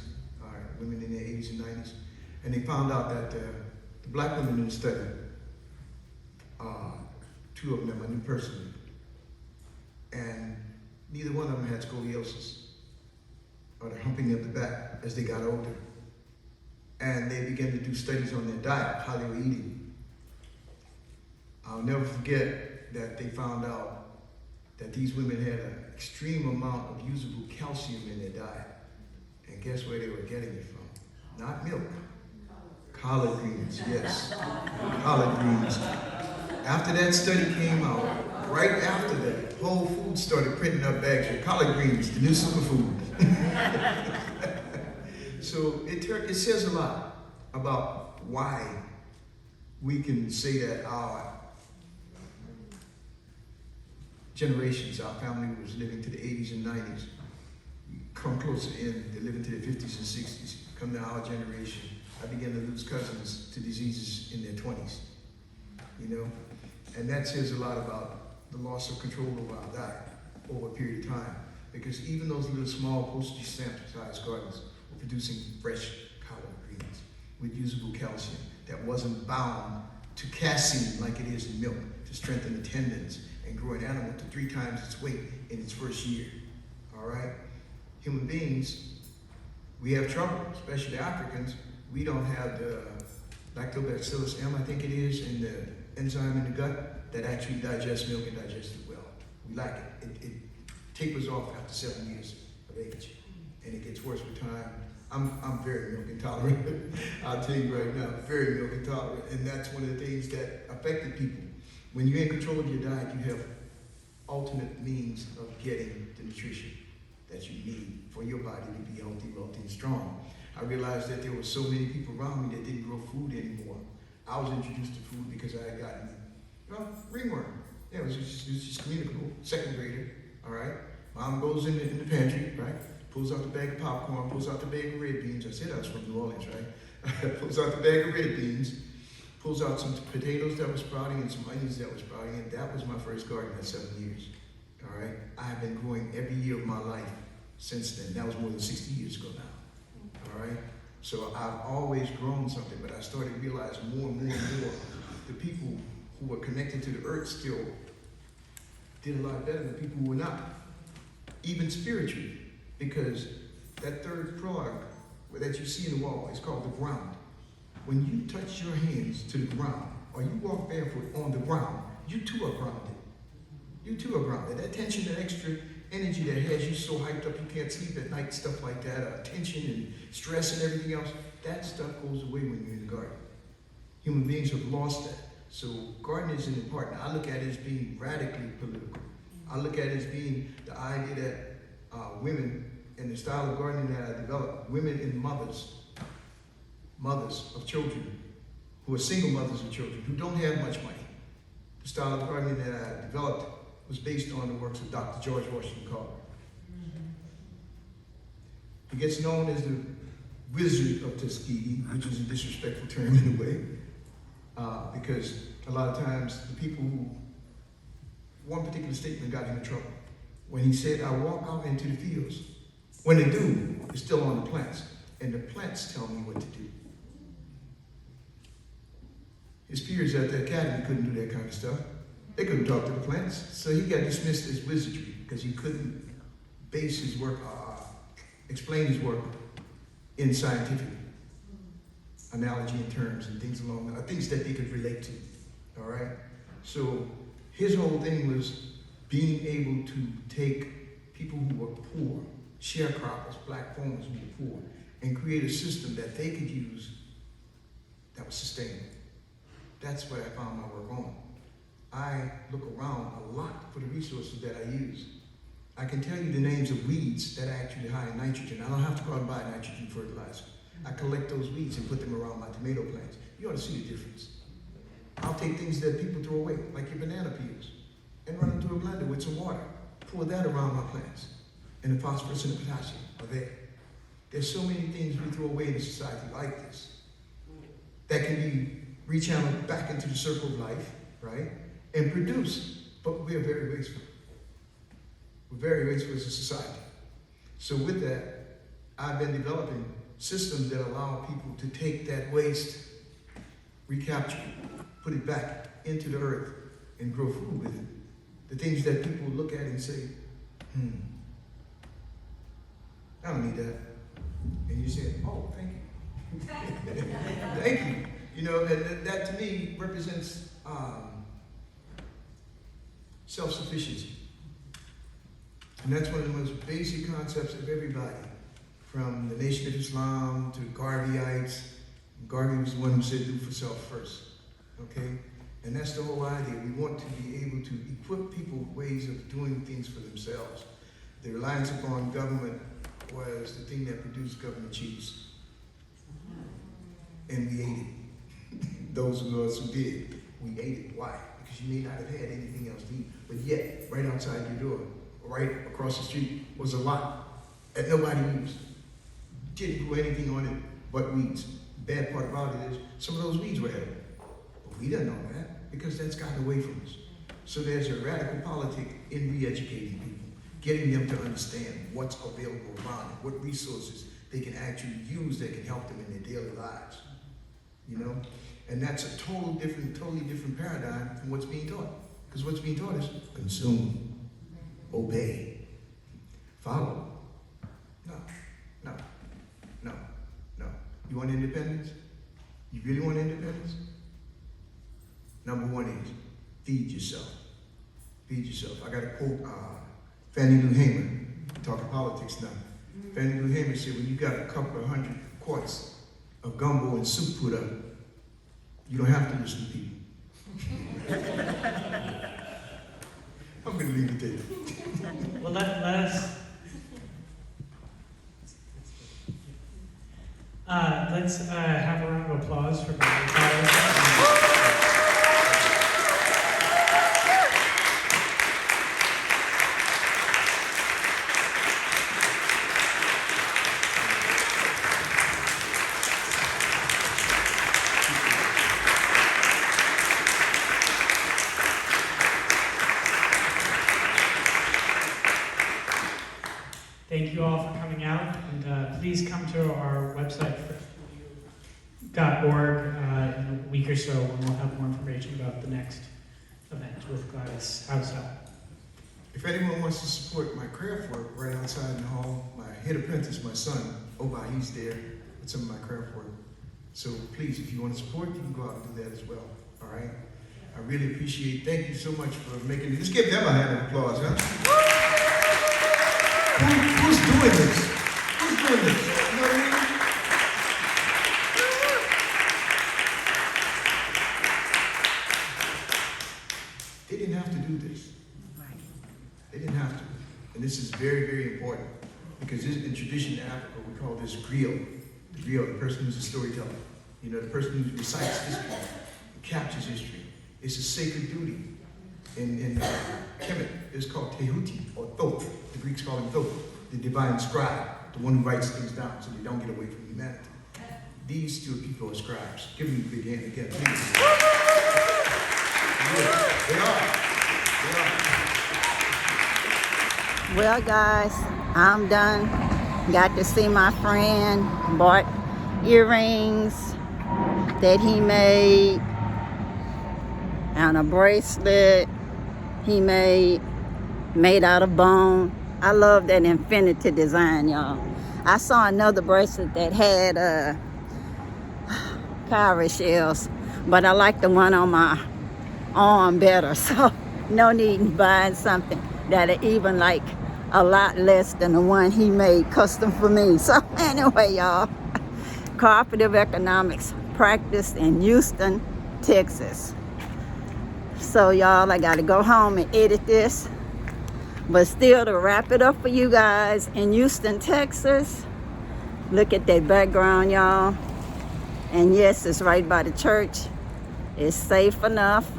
women in their 80s and 90s. And they found out that the black women in the study, 2 of them I knew personally, and neither one of them had scoliosis or the humping of the back as they got older. And they began to do studies on their diet, how they were eating. I'll never forget that they found out that these women had an extreme amount of usable calcium in their diet. And guess where they were getting it from? Not milk. Collard greens, yes. Collard greens. After that study came out, right after that, Whole Foods started printing up bags with collard greens, the new superfood. So it says a lot about why we can say that our generations, our family was living to the 80s and 90s. Come closer in, they're living to their 50s and 60s. Come to our generation, I began to lose cousins to diseases in their 20s, you know? And that says a lot about the loss of control over our diet over a period of time. Because even those little small postage stamp sized gardens were producing fresh collard greens with usable calcium that wasn't bound to casein like it is in milk to strengthen the tendons and grow an animal to 3 times its weight in its first year. All right? Human beings, we have trouble, especially Africans. We don't have the lactobacillus M, I think it is, and the enzyme in the gut that actually digests milk and digests it well. We lack it. It tapers off after 7 years of age, and it gets worse with time. I'm very milk intolerant. I'll tell you right now, very milk intolerant, and that's one of the things that affected people. When you're in control of your diet, you have ultimate means of getting the nutrition that you need for your body to be healthy, wealthy, and strong. I realized that there were so many people around me that didn't grow food anymore. I was introduced to food because I had gotten, ringworm. Yeah, it was just communicable, second grader, all right? Mom goes in the pantry, right? Pulls out the bag of popcorn, pulls out the bag of red beans. I said I was from New Orleans, right? Pulls out the bag of red beans, pulls out some potatoes that were sprouting and some onions that were sprouting, and that was my first garden at 7 years, all right? I have been growing every year of my life since then. That was more than 60 years ago now, all right? So I've always grown something, but I started to realize more and more and more the people who were connected to the earth still did a lot better than people who were not, even spiritually, because that third prong that you see in the wall is called the ground. When you touch your hands to the ground, or you walk barefoot on the ground, you too are grounded. You too are grounded. That tension, that extra energy that has you so hyped up you can't sleep at night, stuff like that, tension and stress and everything else, that stuff goes away when you're in the garden. Human beings have lost that. So gardening is important. I look at it as being radically political. I look at it as being the idea that women, and the style of gardening that I developed, women and mothers of children, who are single mothers of children, who don't have much money. The style of gardening that I developed was based on the works of Dr. George Washington Carver. He gets known as the Wizard of Tuskegee, which is a disrespectful term in a way, because a lot of times the people who, one particular statement got him in trouble. When he said, I walk out into the fields, when the dew is still on the plants, and the plants tell me what to do. His peers at the academy couldn't do that kind of stuff. They couldn't talk to the plants, so he got dismissed as wizardry because he couldn't base his work, explain his work in scientific analogy and terms and things along things that they could relate to. All right. So his whole thing was being able to take people who were poor, sharecroppers, black farmers who were poor, and create a system that they could use that was sustainable. That's what I found my work on. I look around a lot for the resources that I use. I can tell you the names of weeds that are actually high in nitrogen. I don't have to go out and buy nitrogen fertilizer. I collect those weeds and put them around my tomato plants. You ought to see the difference. I'll take things that people throw away, like your banana peels, and run them through a blender with some water. Pour that around my plants. And the phosphorus and the potassium are there. There's so many things we throw away in a society like this that can be rechanneled back into the circle of life, right? And produce, but we are very wasteful. We're very wasteful as a society. So with that, I've been developing systems that allow people to take that waste, recapture it, put it back into the earth, and grow food with it. The things that people look at and say, I don't need that. And you say, oh, thank you. Thank you. You know, and that to me represents self-sufficiency. And that's one of the most basic concepts of everybody, from the Nation of Islam to Garveyites. Garvey was the one who said, do for self first, okay? And that's the whole idea. We want to be able to equip people with ways of doing things for themselves. The reliance upon government was the thing that produced government cheese. And we ate it. Those of us who did, we ate it. Why? Because you may not have had anything else to eat. But yet, right outside your door, right across the street, was a lot that nobody used. Didn't grow anything on it but weeds. The bad part about it is some of those weeds were edible. But we didn't know that because that's gotten away from us. So there's a radical politic in re-educating people, getting them to understand what's available around them, what resources they can actually use that can help them in their daily lives. You know? And that's a totally different paradigm from what's being taught. Because what's being taught is consume, obey, follow. No. You want independence? You really want independence? Number one is feed yourself. Feed yourself. I got to quote Fannie Lou Hamer, talking politics now. Fannie Lou Hamer said, when you got a couple of 100 quarts of gumbo and soup put up, you don't have to listen to people. I'm going to leave it there. Well, let us. Let's have a round of applause for Brian. Thank you all for coming out, and please come to our website, .org, in a week or so, when we'll have more information about the next event with Gladys outside. If anyone wants to support my craft work right outside in the hall, my head apprentice, my son, Oba, he's there with some of my craft work. So please, if you want to support, you can go out and do that as well, all right? I really appreciate, thank you so much for making it. Let's give them a hand of applause, huh? Who's doing this? Who's doing this? You know what I mean? They didn't have to do this. They didn't have to. And this is very, very important because this, in tradition in Africa, we call this griot. The griot, the person who's a storyteller. You know, the person who recites history, captures history. It's a sacred duty. In Kemet, it's called Tehuti, or Thoth. The Greeks call him Thoth, the divine scribe, the one who writes things down so they don't get away from humanity. These two people are scribes. Give them a big hand again, please. Yeah, they are. Well, guys, I'm done. Got to see my friend, bought earrings that he made, and a bracelet he made out of bone. I love that infinity design, y'all. I saw another bracelet that had cowrie shells, but I like the one on my arm better, so no need in buying something that are even like a lot less than the one he made custom for me. So anyway, y'all, cooperative economics practiced in Houston, Texas. So y'all, I gotta go home and edit this. But still, to wrap it up for you guys, in Houston, Texas, look at that background, y'all. And yes, it's right by the church. It's safe enough.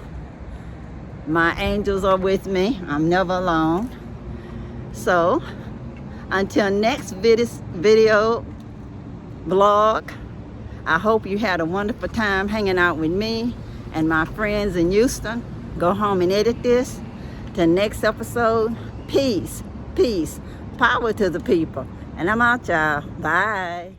My angels are with me. I'm never alone. So, until next video vlog, I hope you had a wonderful time hanging out with me and my friends in Houston. Go home and edit this. Till next episode, peace, power to the people. And I'm out, y'all. Bye.